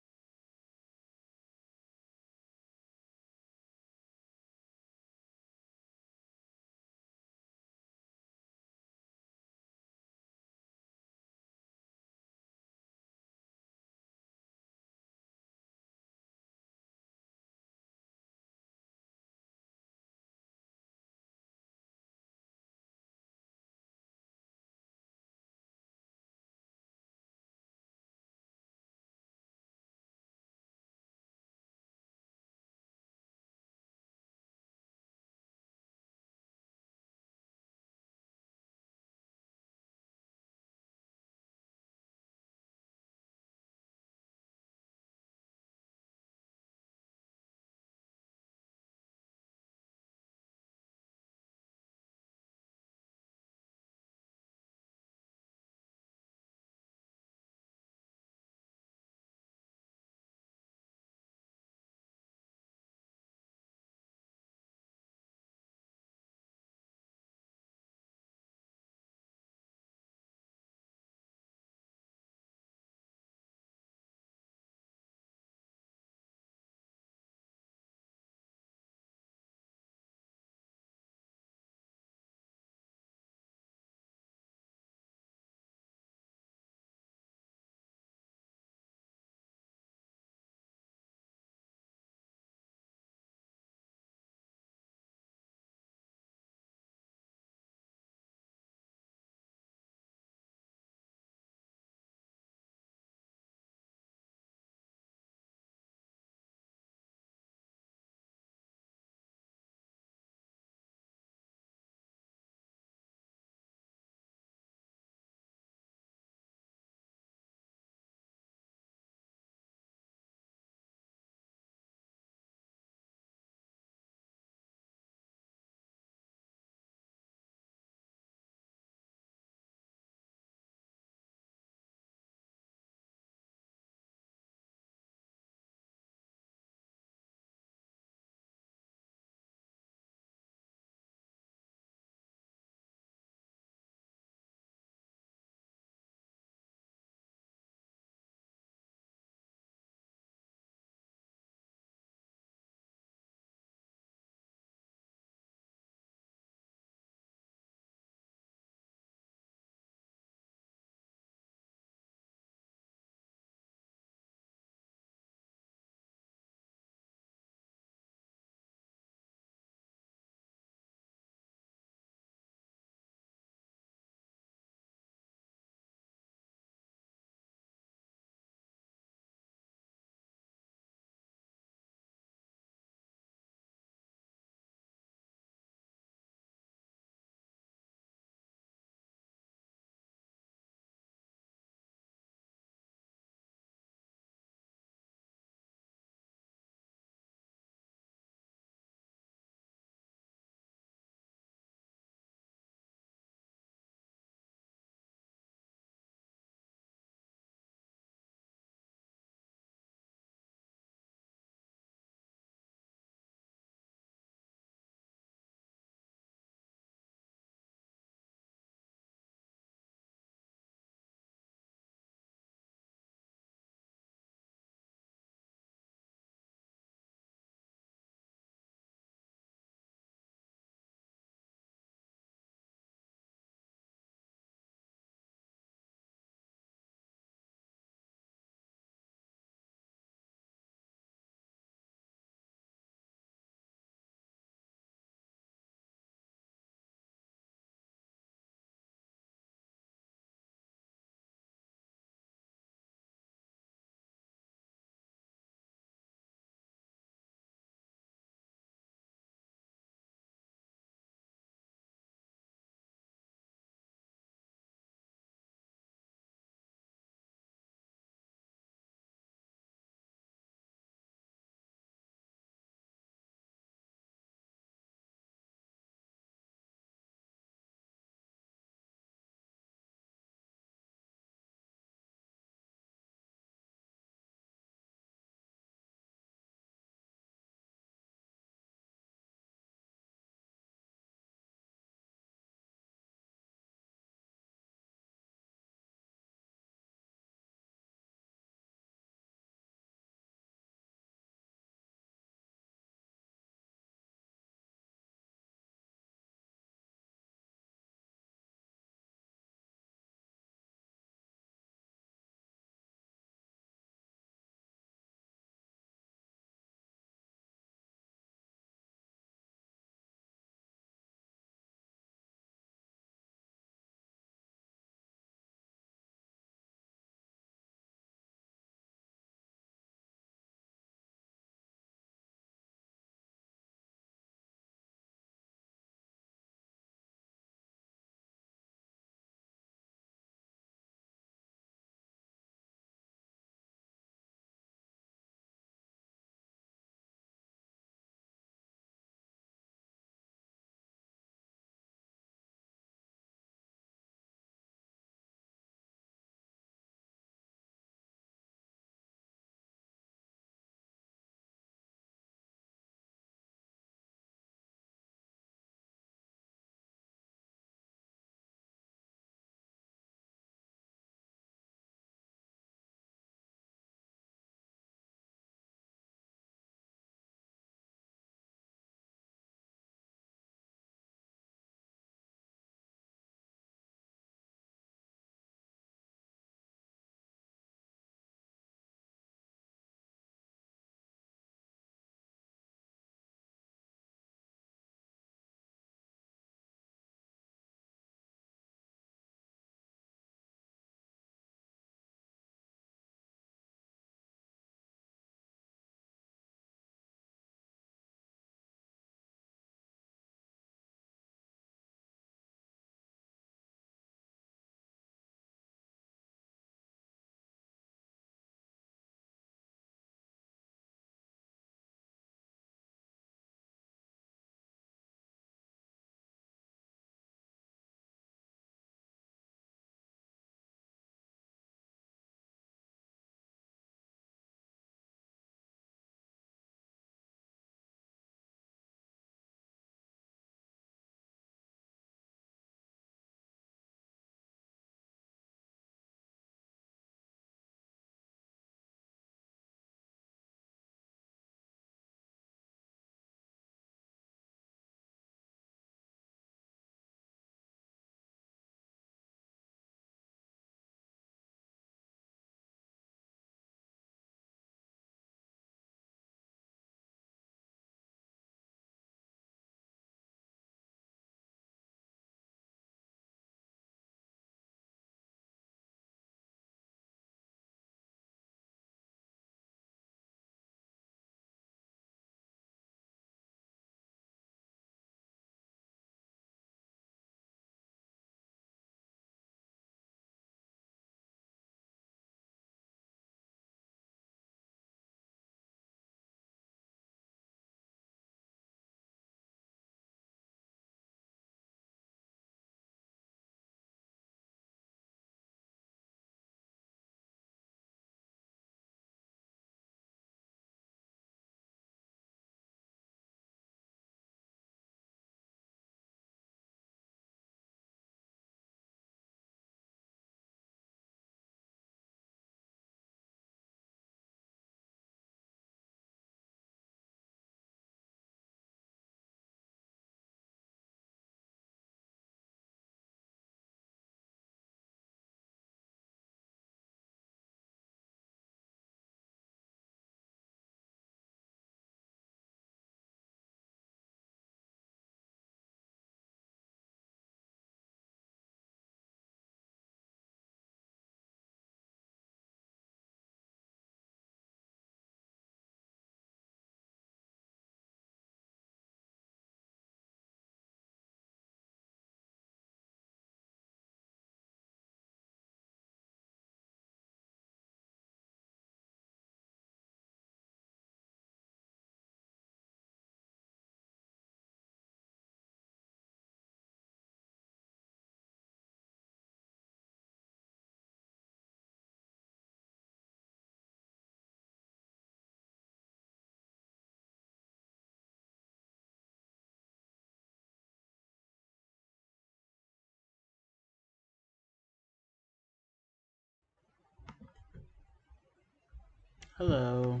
Hello,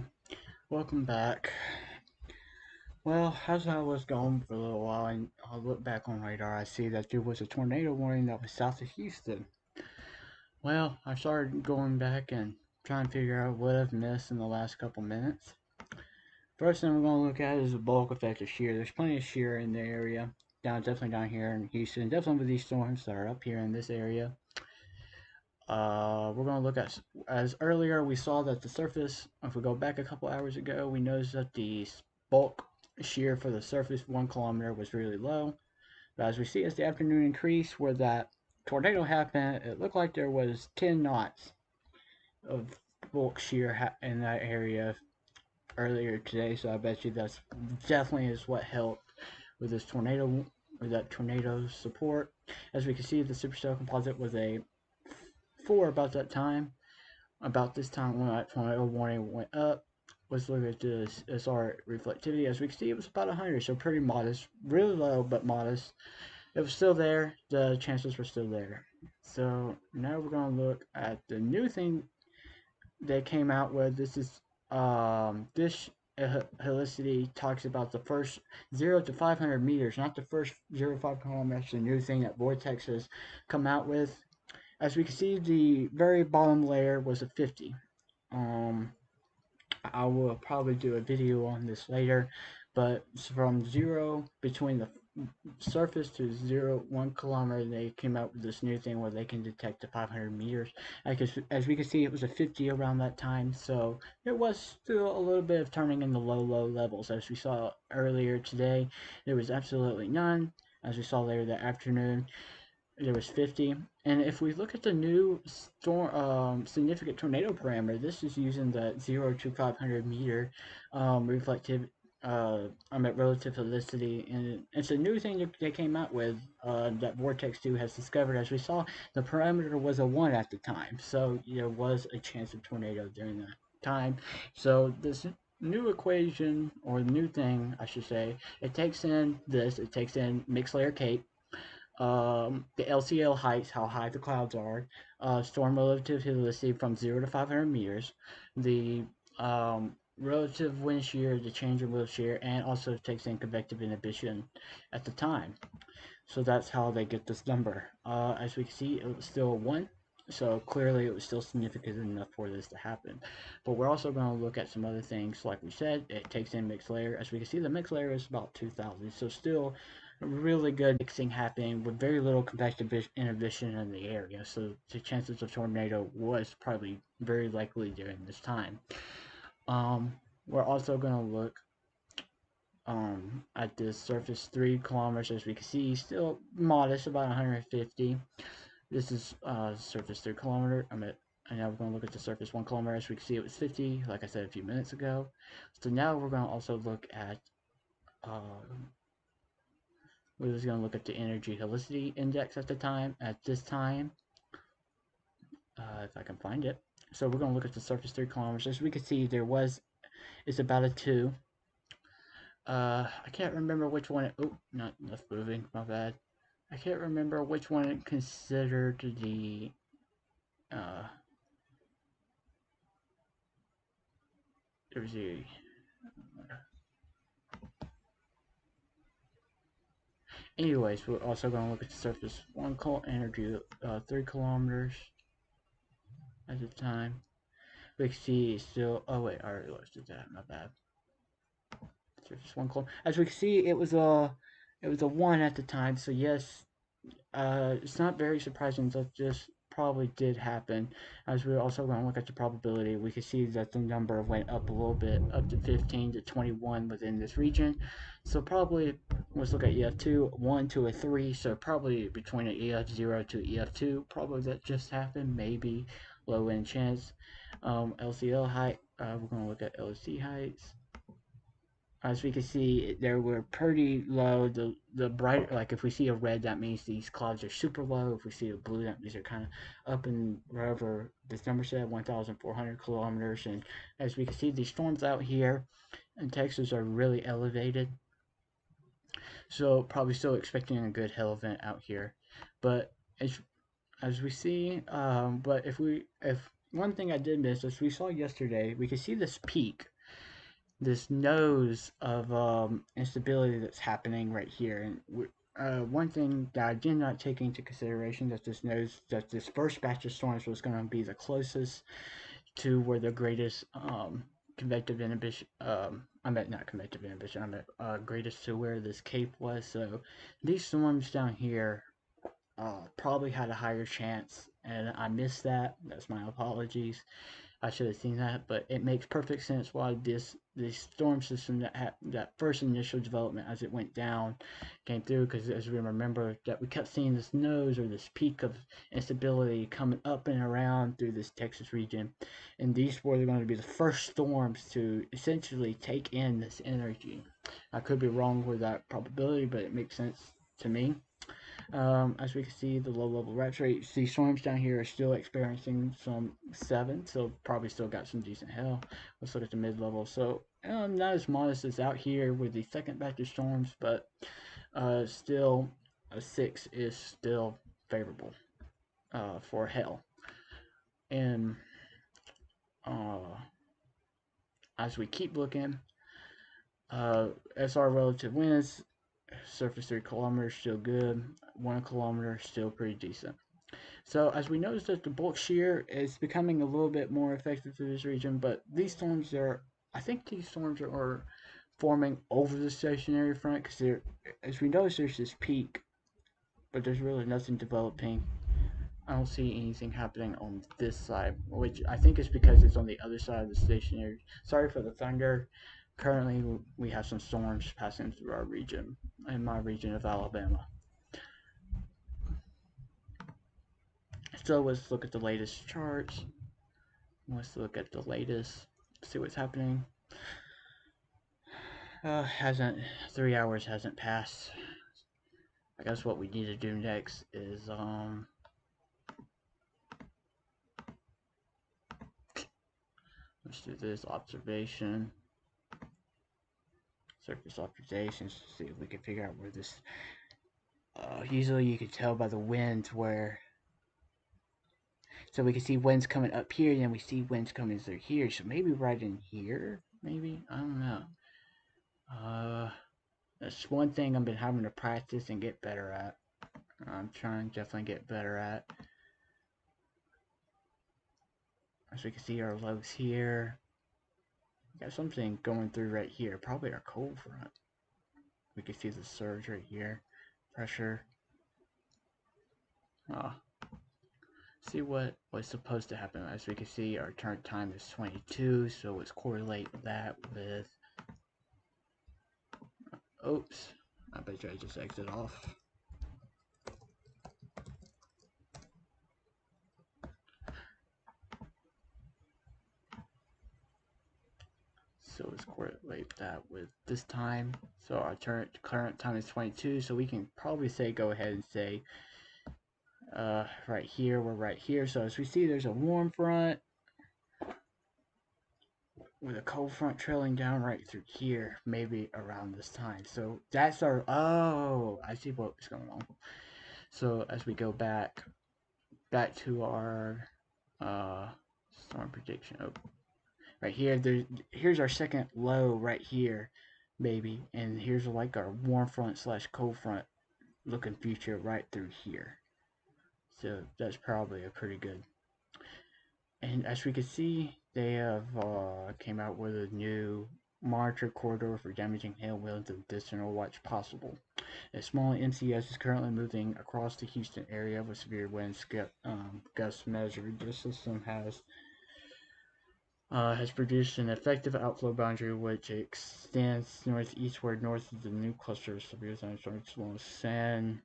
welcome back. Well, as I was gone for a little while, and I look back on radar, I see that there was a tornado warning that was south of Houston. Well, I started going back and trying to figure out what I've missed in the last couple minutes. First thing we're going to look at is the bulk effect of shear. There's plenty of shear in the area, definitely down here in Houston, definitely with these storms that are up here in this area. We're going to look at, as earlier we saw that the surface, if we go back a couple hours ago, we noticed that the bulk shear for the surface 1 kilometer was really low. But as we see as the afternoon increased where that tornado happened, it looked like there was 10 knots of bulk shear in that area earlier today. So I bet you that's definitely is what helped with this tornado, with that tornado support. As we can see, the supercell composite was a 4 about that time. About this time when that tornado warning went up, let's look at this SR reflectivity. As we can see, it was about 100, so pretty modest, really low but modest. It was still there, the chances were still there. So now we're going to look at the new thing they came out with. This is this helicity talks about the first 0 to 500 meters, not the first 0 to 5 kilometers. The new thing that Vortex has come out with. As we can see, the very bottom layer was a 50. I will probably do a video on this later, but from 0 between the surface to 1 kilometer, they came out with this new thing where they can detect the 500 meters. As we can see, it was a 50 around that time, so there was still a little bit of turning in the low levels. As we saw earlier today, there was absolutely none. As we saw later that afternoon, there was 50. And if we look at the new storm significant tornado parameter, this is using the 0 to 500 meter reflective relative helicity, and it's a new thing that they came out with that Vortex 2 has discovered. As we saw, the parameter was a 1 at the time, so there was a chance of tornado during that time. So this new equation, or new thing I should say, it takes in mixed layer CAPE, the LCL heights, how high the clouds are, storm relative helicity from 0 to 500 meters, the relative wind shear, the change in wind shear, and also takes in convective inhibition at the time. So that's how they get this number. As we can see, it was still 1, so clearly it was still significant enough for this to happen. But we're also going to look at some other things. Like we said, it takes in mixed layer. As we can see, the mixed layer is about 2,000, so still really good mixing happening with very little convective inhibition in the area. So the chances of tornado was probably very likely during this time. We're also going to look at this surface 3 kilometers. As we can see, still modest, about 150. This is surface 3 kilometer. And now we're going to look at the surface 1 kilometer. As we can see, it was 50, like I said a few minutes ago. So now we're going to also look at we're just going to look at the energy helicity index at this time, if I can find it. So we're going to look at the surface 3 kilometers. As we can see, it's about a 2. I can't remember which one. Not enough moving. My bad. I can't remember which one it considered the. There's a. Anyways, we're also going to look at the surface 1 energy 3 kilometers at the time. We can see still. Oh wait, I already listed that. My bad. Surface 1 kilometer. As we can see, it was a 1 at the time. So yes, it's not very surprising that this probably did happen. As we're also going to look at the probability, we can see that the number went up a little bit, up to 15 to 21 within this region. So probably, let's look at EF2, 1 to a 3, so probably between an EF0 to EF2, probably that just happened, maybe low end chance. LCL height, we're going to look at LC heights. As we can see, they were pretty low. The bright, like if we see a red, that means these clouds are super low. If we see a blue, that means they're kind of up in wherever this number said, 1,400 kilometers. And as we can see, these storms out here in Texas are really elevated. So probably still expecting a good hail event out here. But as we see, but if one thing I did miss, as we saw yesterday, we could see this peak, this nose of instability that's happening right here. And one thing that I did not take into consideration, that this first batch of storms was going to be the closest to where the greatest convective inhibition. I meant not convective inhibition. I meant greatest to where this cape was. So these storms down here probably had a higher chance, and I missed that. That's my apologies. I should have seen that, but it makes perfect sense why this storm system that first initial development as it went down came through, because as we remember that we kept seeing this nose or this peak of instability coming up and around through this Texas region, and these were going to be the first storms to essentially take in this energy. I could be wrong with that probability, but it makes sense to me. As we can see, the low level reps rate. The storms down here are still experiencing some 7, so probably still got some decent hail. Let's look at the mid level. So not as modest as out here with the second batch of storms, but still a 6 is still favorable for hail. And as we keep looking, SR relative winds, surface 3 kilometers still good, 1 kilometer still pretty decent. So as we notice that the bulk shear is becoming a little bit more effective through this region, but these storms I think these storms are forming over the stationary front, because as we notice, there's this peak, but there's really nothing developing. I don't see anything happening on this side, which I think is because it's on the other side of the stationary. Sorry for the thunder. Currently, we have some storms passing through our region, in my region of Alabama. So let's look at the latest charts. Let's look at the latest, see what's happening. 3 hours hasn't passed. I guess what we need to do next is let's do this observation, surface observations, to see if we can figure out where this. Usually you can tell by the winds where. So we can see winds coming up here, and then we see winds coming through here. So maybe right in here, maybe, I don't know. That's one thing I've been having to practice and get better at. I'm trying to definitely get better at. As we can see, our lows here. We got something going through right here, probably our cold front. We can see the surge right here, pressure. See what was supposed to happen. As we can see, our turn time is 22, so let's correlate that with. Oops, I bet you I just exit off. So let's correlate that with this time. So our current time is 22, so we can probably say, go ahead and say, right here, we're right here. So as we see, there's a warm front with a cold front trailing down right through here, maybe around this time. So that's our, oh, I see what's going on. So as we go back to our storm prediction. Oh, right here, here's our second low right here, maybe, and here's like our warm front slash cold front looking future right through here. So that's probably a pretty good. And as we can see, they have came out with a new monitor corridor for damaging hail winds and additional watch possible. A small MCS is currently moving across the Houston area with severe winds gusts measured. This system has produced an effective outflow boundary which extends northeastward north of the new cluster of severe thunderstorms along San.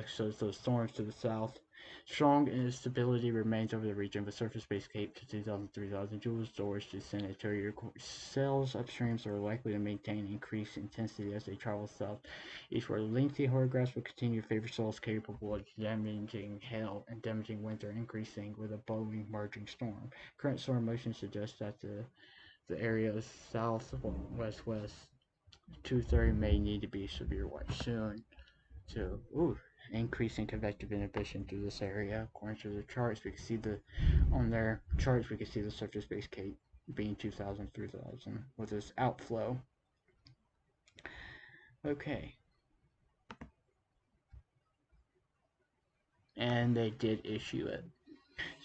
So those storms to the south. Strong instability remains over the region, but surface-based Cape to 2,000-3,000 joules storage to sanitary cells upstreams are likely to maintain increased intensity as they travel south eastward. Lengthy hourglass will continue to favor cells capable of damaging hail, and damaging winds are increasing with a blowing merging storm. Current storm motion suggests that the area south west 230 may need to be severe watch soon. So, ooh, increasing convective inhibition through this area. According to the charts, we can see on their charts we can see the surface-based cape being 2,000, 3,000 with this outflow. Okay. And they did issue it.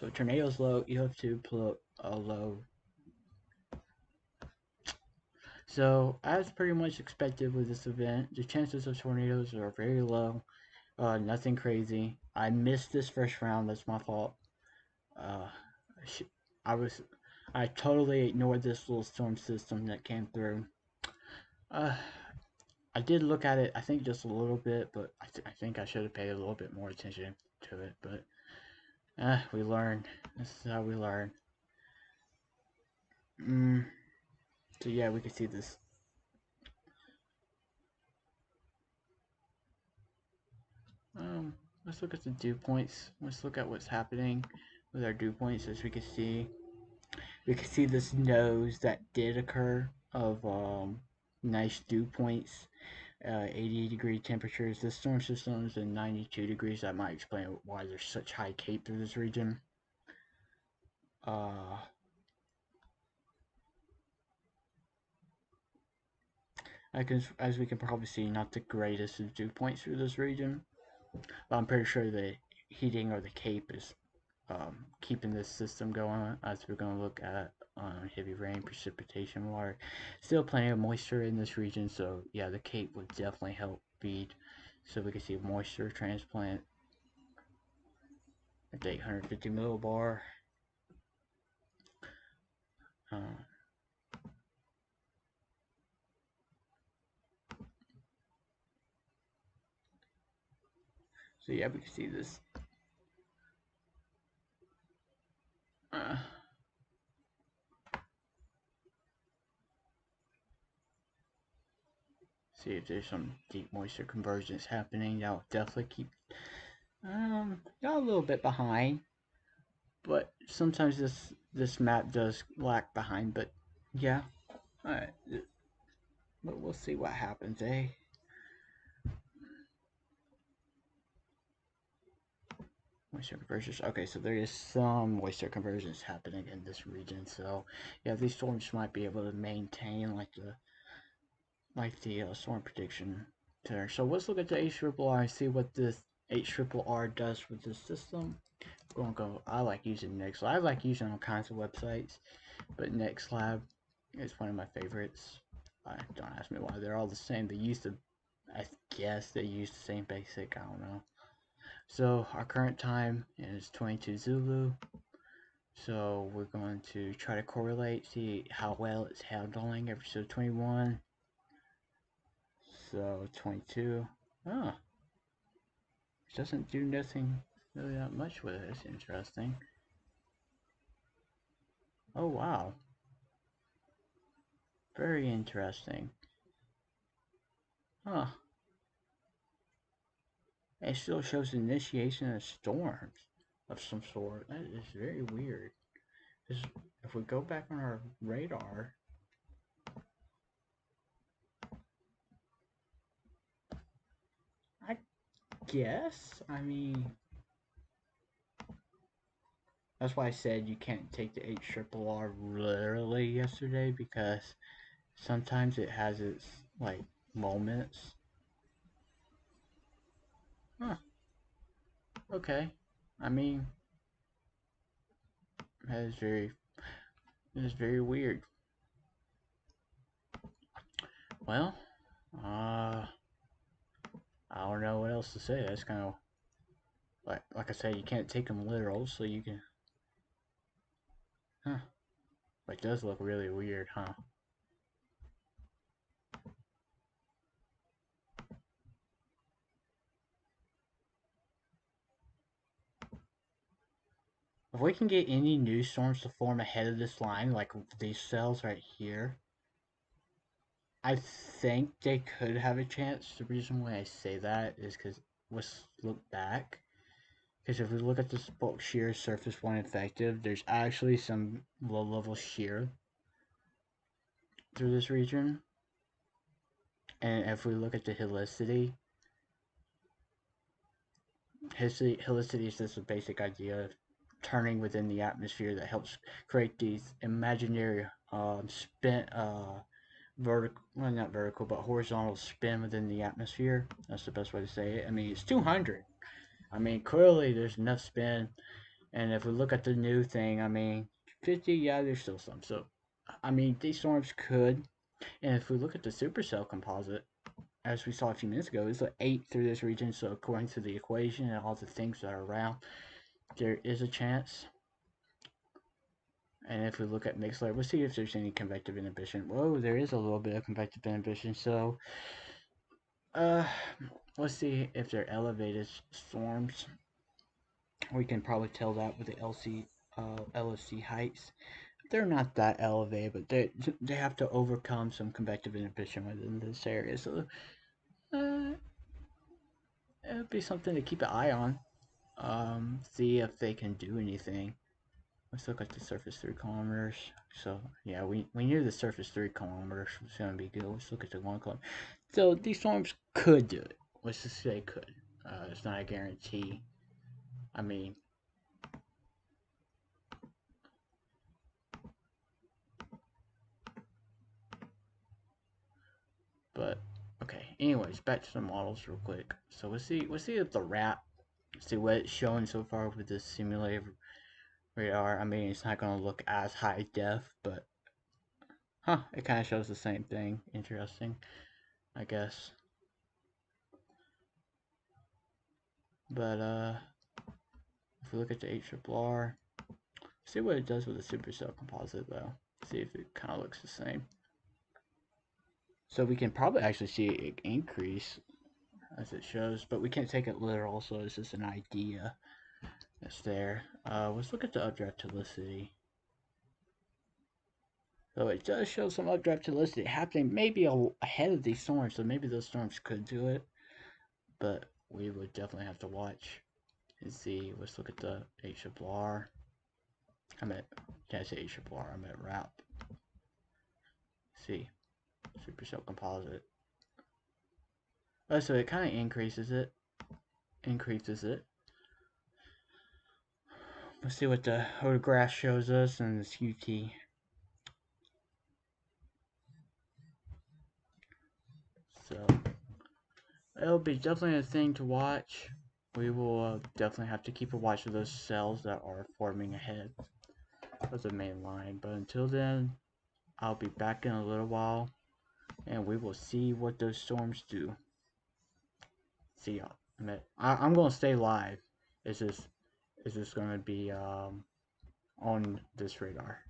So tornadoes low, you have to put a low. So as pretty much expected with this event, the chances of tornadoes are very low. Nothing crazy. I missed this first round. That's my fault. Uh, I was, I totally ignored this little storm system that came through. Uh, I did look at it. I think just a little bit, but I think I should have paid a little bit more attention to it. But we learn. This is how we learn. So yeah, we can see this. Let's look at the dew points. Let's look at what's happening with our dew points. As we can see, this nose that did occur of nice dew points. 80-degree temperatures. This storm system is in 92 degrees. That might explain why there's such high cape through this region. As we can probably see, not the greatest of dew points through this region. But I'm pretty sure the heating or the cape is keeping this system going, as we're going to look at heavy rain, precipitation, water. Still plenty of moisture in this region, so yeah, the cape would definitely help feed. So we can see moisture transplant at 850 millibar. So yeah, we can see this. See if there's some deep moisture convergence happening. That'll definitely keep got a little bit behind, but sometimes this map does lag behind. But yeah, all right. But we'll see what happens, eh? Moisture conversions. Okay, so there is some moisture conversions happening in this region. So yeah, these storms might be able to maintain like the storm prediction there. So let's look at the HRRR and see what this HRRR does with this system. I'm gonna go. I like using NextLab. I like using all kinds of websites, but NextLab is one of my favorites. Don't ask me why. They're all the same. They use the, I guess they use the same basic. I don't know. So our current time is 22 Zulu. So we're going to try to correlate, see how well it's handling episode 21. So 22. Oh, it doesn't do nothing really that much with it. It's interesting. Oh wow. Very interesting. Huh. It still shows initiation of storms of some sort. That is very weird. If we go back on our radar, I guess. I mean, that's why I said you can't take the HRRR literally yesterday, because sometimes it has its like moments. Huh. Okay. I mean, that is very weird. Well, I don't know what else to say. That's kind of like I said, you can't take them literal, so you can. Huh. It does look really weird, huh? If we can get any new storms to form ahead of this line, like these cells right here, I think they could have a chance. The reason why I say that is because let's look back. Because if we look at this bulk shear surface 1 effective, there's actually some low level shear through this region. And if we look at the helicity, helicity is just a basic idea of turning within the atmosphere that helps create these imaginary spin vertical, well, not vertical, but horizontal spin within the atmosphere. That's the best way to say it. I mean, it's 200. I mean, clearly there's enough spin. And if we look at the new thing, I mean, 50, yeah, there's still some. So, I mean, these storms could. And if we look at the supercell composite, as we saw a few minutes ago, it's like 8 through this region. So, according to the equation and all the things that are around, there is a chance. And if we look at mixed layer, we'll see if there's any convective inhibition. Whoa, there is a little bit of convective inhibition. So, uh, let's see if they're elevated storms. We can probably tell that with the LSC heights. They're not that elevated, but they have to overcome some convective inhibition within this area. So, uh, it would be something to keep an eye on. See if they can do anything. Let's look at the surface 3 kilometers. So yeah, we knew the surface 3 kilometers was gonna be good. Let's look at the 1 kilometer. So these storms could do it. Let's just say could. It's not a guarantee. I mean, but okay. Anyways, back to the models real quick. So let's see if the RAP, see what it's showing so far with this simulated radar. I mean, it's not gonna look as high def, but it kind of shows the same thing. Interesting, I guess. But if we look at the HRR, see what it does with the supercell composite though. See if it kind of looks the same. So we can probably actually see it increase as it shows, but we can't take it literal, so it's just an idea that's there. Let's look at the updraft helicity. So it does show some updraft helicity happening maybe ahead of these storms, so maybe those storms could do it, but we would definitely have to watch and see. Let's look at the HRR. Can't say HRR, I'm at RAP. See, supercell composite. Oh, so it kind of increases it. Let's see what the photograph shows us and this UT. So it'll be definitely a thing to watch. We will definitely have to keep a watch of those cells that are forming ahead of the main line. But until then, I'll be back in a little while, and we will see what those storms do. See y'all. I'm gonna stay live. It's just gonna be on this radar.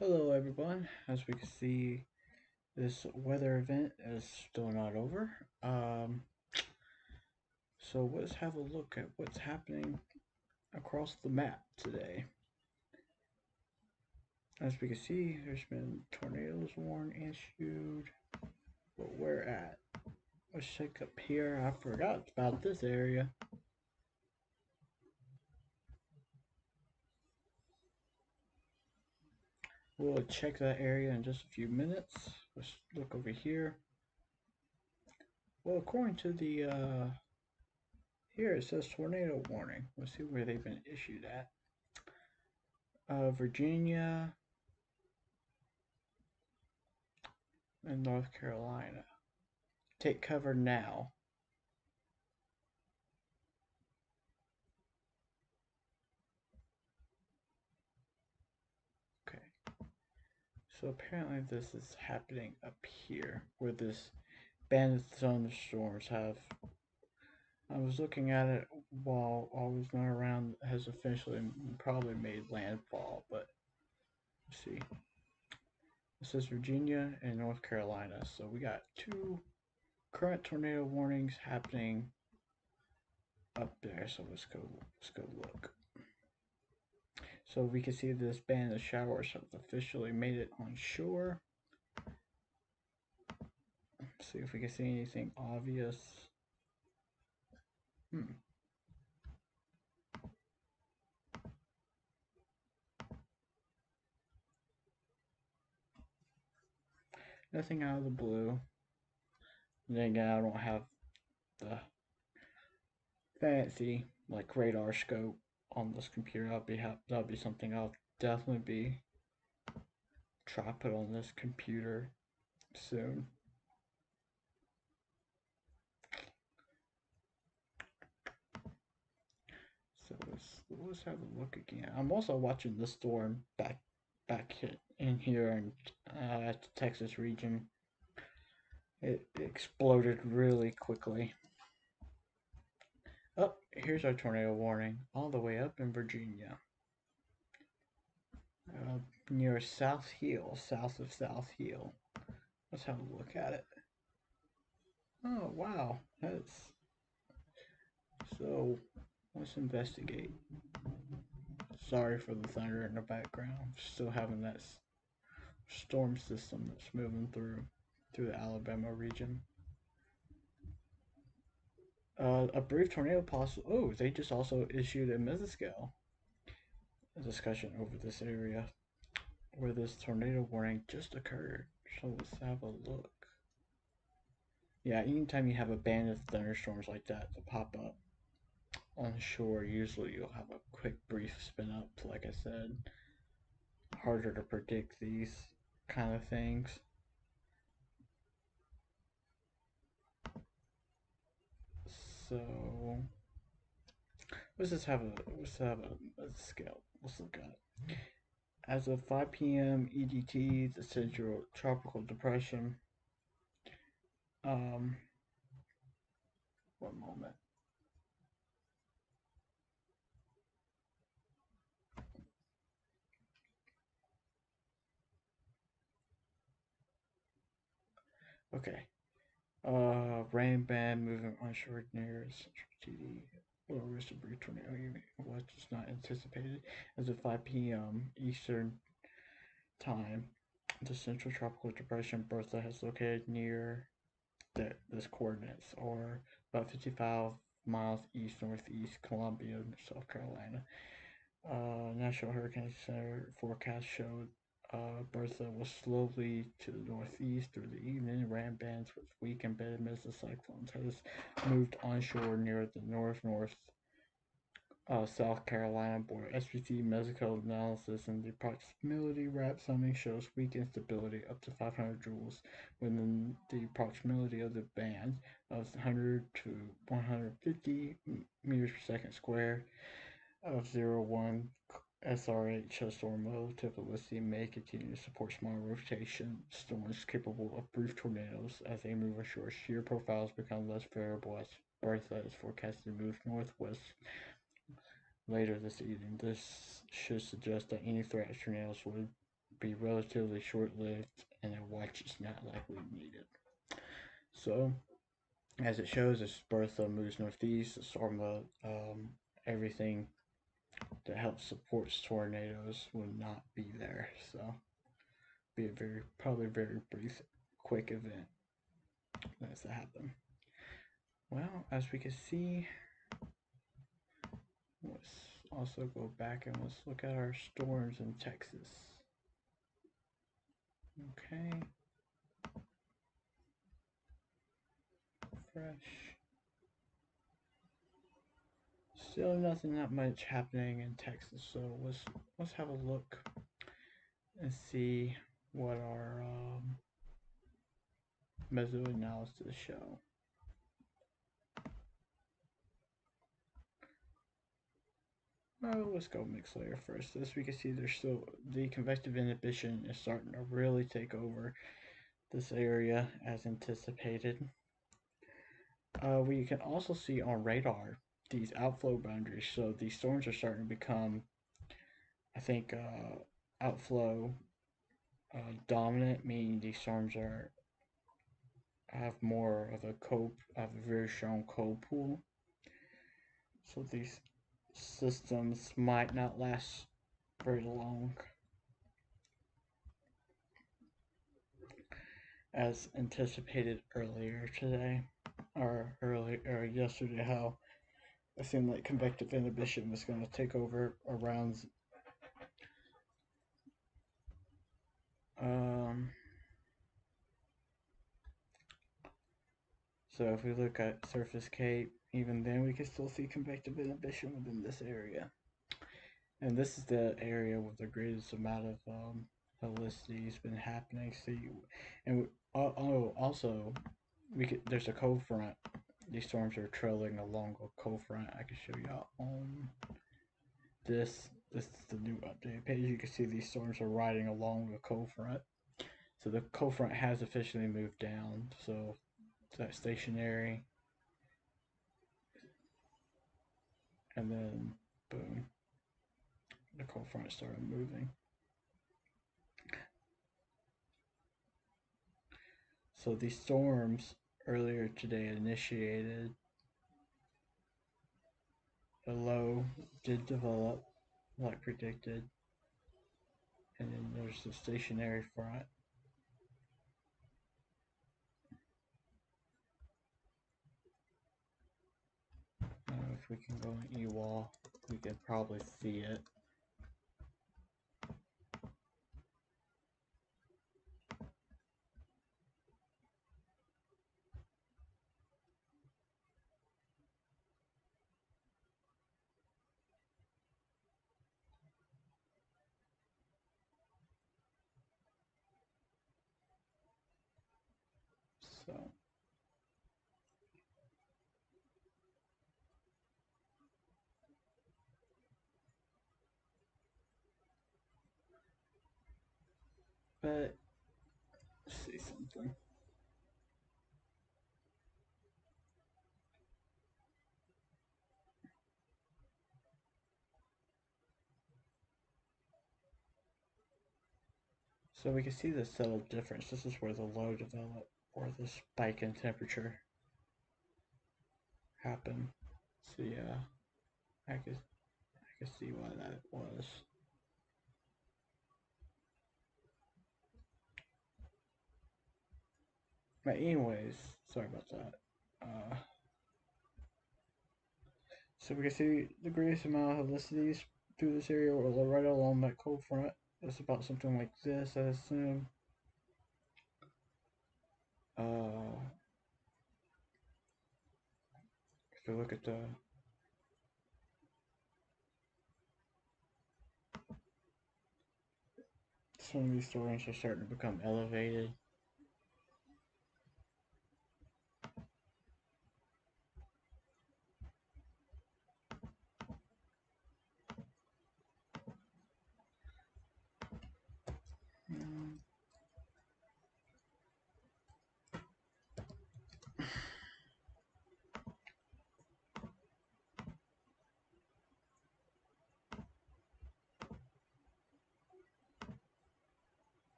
Hello everyone. As we can see, this weather event is still not over. So let's have a look at what's happening across the map today. As we can see, there's been tornadoes warned and issued. But where at? Let's check up here. I forgot about this area. We'll check that area in just a few minutes. Let's look over here. Well, according to the here it says tornado warning. Let's see where they've been issued at. Virginia and North Carolina. Take cover now. Okay. So apparently this is happening up here where this band of thunderstorms have. I was looking at it while I was not around. Has officially probably made landfall, but let's see. It says Virginia and North Carolina. So we got two current tornado warnings happening up there. So let's go look. So we can see this band of showers have officially made it on shore. See if we can see anything obvious. Hmm. Nothing out of the blue. Then again, I don't have the fancy like radar scope on this computer. That'll be something I'll definitely be try to put on this computer soon. So let's have a look again. I'm also watching the storm back in here in at the Texas region. It exploded really quickly. Oh, here's our tornado warning all the way up in Virginia. Near South Heel, south of South Heel. Let's have a look at it. Oh, wow. That's so. Let's investigate. Sorry for the thunder in the background. Still having that storm system that's moving through the Alabama region. A brief tornado possible. Oh, they just also issued a mesoscale discussion over this area where this tornado warning just occurred. So let's have a look. Yeah, anytime you have a band of thunderstorms like that to pop up on shore, usually you'll have a quick brief spin up. Like I said, harder to predict these kind of things. So let's scale. Let's look at it. As of 5 p.m. EDT, the Central Tropical Depression. Um, one moment. Okay. Rain band moving onshore near Central TD. Low risk of brief tornado was just not anticipated. As of 5 p.m. Eastern Time, the Central Tropical Depression Bertha has located near this coordinates, or about 55 miles east northeast Columbia, South Carolina. National Hurricane Center forecast showed Bertha was slowly to the northeast through the evening. Ram bands with weak embedded mesocyclones has moved onshore near the north South Carolina border. SPC mesocycle analysis and the proximity rap summing shows weak instability up to 500 joules within the proximity of the band of 100 to 150 meters per second square of 01 SRH storm relativity may continue to support small rotation storms capable of brief tornadoes as they move ashore. Shear profiles become less variable as Bertha is forecasted to move northwest later this evening. This should suggest that any threat tornadoes would be relatively short-lived, and a watch is not likely needed. So, as it shows, as Bertha moves northeast, the storm, everything that helps support tornadoes will not be there. So, be a probably very brief, quick event that's to happen. Well, as we can see, let's also go back and let's look at our storms in Texas. Okay. Fresh. Still nothing that much happening in Texas, so let's have a look and see what our mesoanalysis show. Well, let's go mixed layer first. As we can see, there's still the convective inhibition is starting to really take over this area as anticipated. We can also see on radar these outflow boundaries. So these storms are starting to become, I think, outflow dominant, meaning these storms have more of have a very strong cold pool. So these systems might not last very long. As anticipated earlier today, or yesterday, how it seemed like convective inhibition was going to take over around so if we look at surface cape, even then we can still see convective inhibition within this area. And this is the area with the greatest amount of helicity has been happening. And also there's a cold front. These storms are trailing along a cold front. I can show y'all on this. This is the new update page. You can see these storms are riding along the cold front. So the cold front has officially moved down. So that stationary, and then boom, the cold front started moving. So these storms earlier today initiated. The low did develop like predicted, and then there's the stationary front. If we can go in EWAL, we can probably see it. So but let's see something. So we can see the subtle difference. This is where the low developed, or the spike in temperature happened. So yeah, I can see why that was. But anyways, sorry about that. So we can see the greatest amount of helicities through this area, or right along that cold front. It's about something like this, I assume. If you look at some of these storms are starting to become elevated.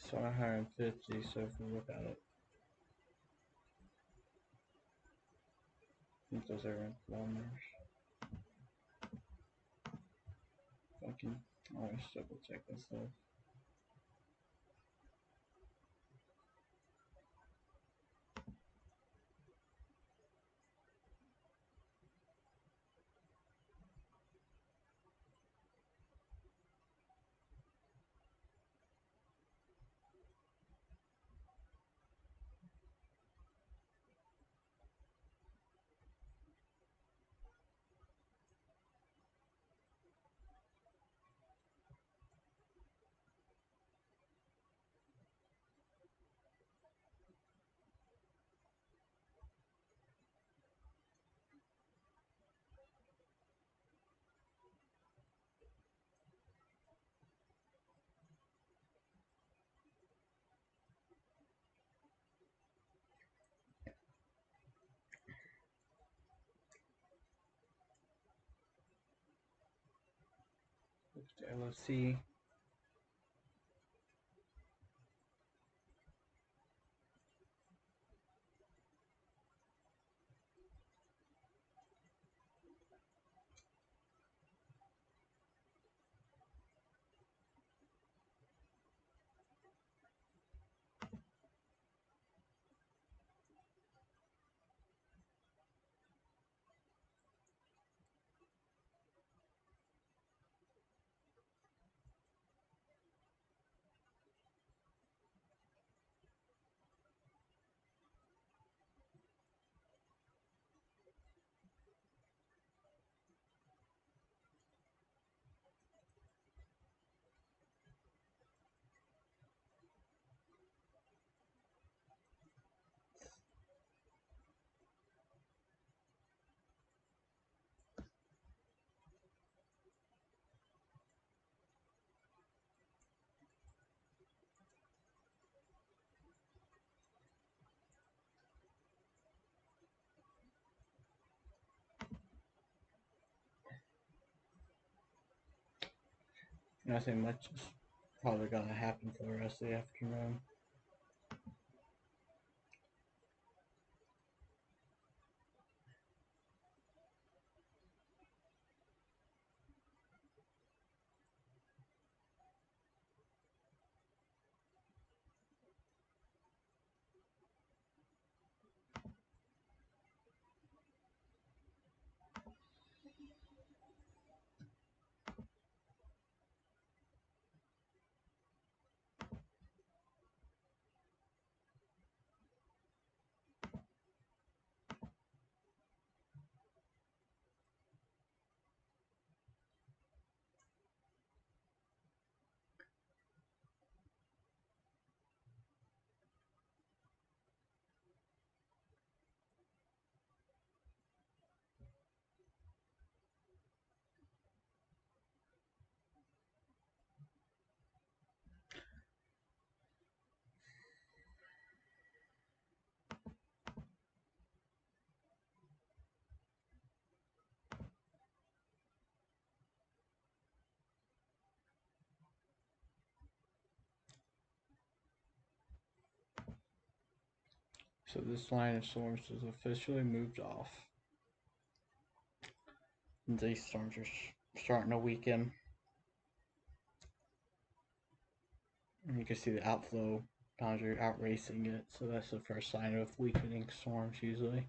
So 150, so if we look at it, I think those are in kilometers. Fucking, always double check this stuff. Look at the LFC. Nothing much is probably gonna happen for the rest of the afternoon. So this line of storms is officially moved off. These storms are starting to weaken. And you can see the outflow boundary outracing it, so that's the first sign of weakening storms usually.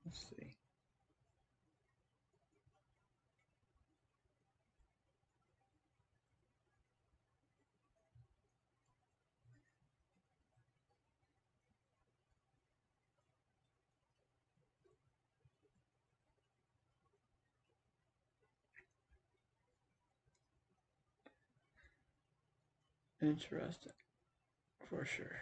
Let's see. Interesting, for sure.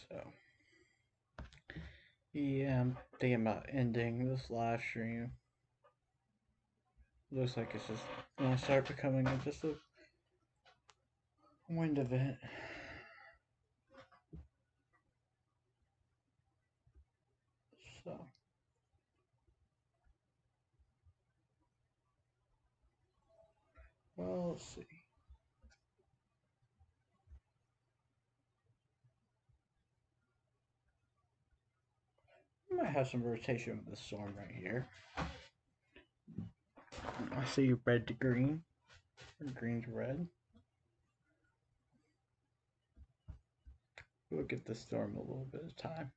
So, yeah, I'm thinking about ending this live stream. Looks like it's just gonna start becoming just a wind event. So, well, let's see. I might have some rotation with the storm right here. I see red to green, or green to red. We'll give the storm a little bit of time.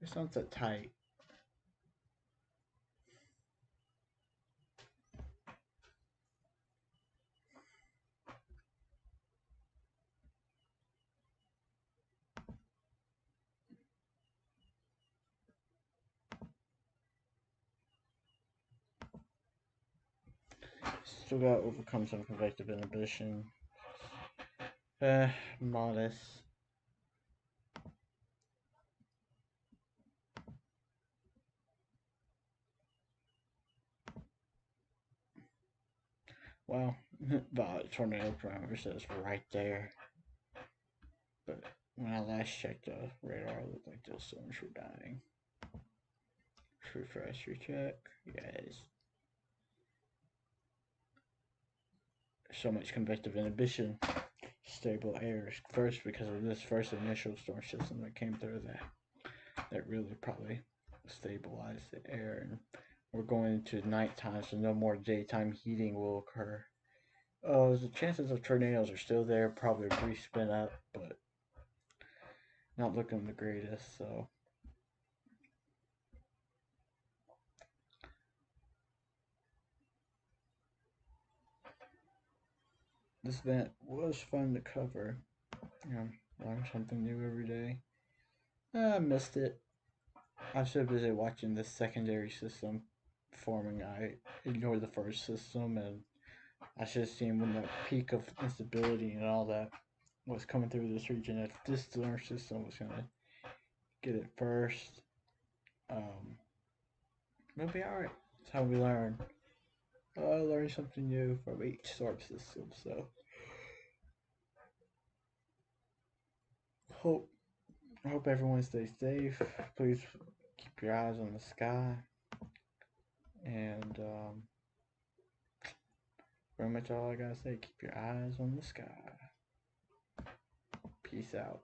It's not that tight. Still gotta overcome some convective inhibition. Modest. Well, Violet Tornado parameter says right there. But when I last checked the radar, it looked like those storms were dying. Refresh, recheck. Yes. So much convective inhibition. Stable air. First, because of this first initial storm system that came through that really probably stabilized the air. And we're going into nighttime, so no more daytime heating will occur. The chances of tornadoes are still there, probably re-spin up, but not looking the greatest, so. This event was fun to cover. Learn something new every day. I missed it. I was so busy watching the secondary system forming. I ignored the first system, and I should have seen when the peak of instability and all that was coming through this region. If this storm system was gonna get it first, it'll be alright. That's how we learn. I learn something new from each storm system. So hope everyone stays safe. Please keep your eyes on the sky, and pretty much all I gotta say. Keep your eyes on the sky. Peace out.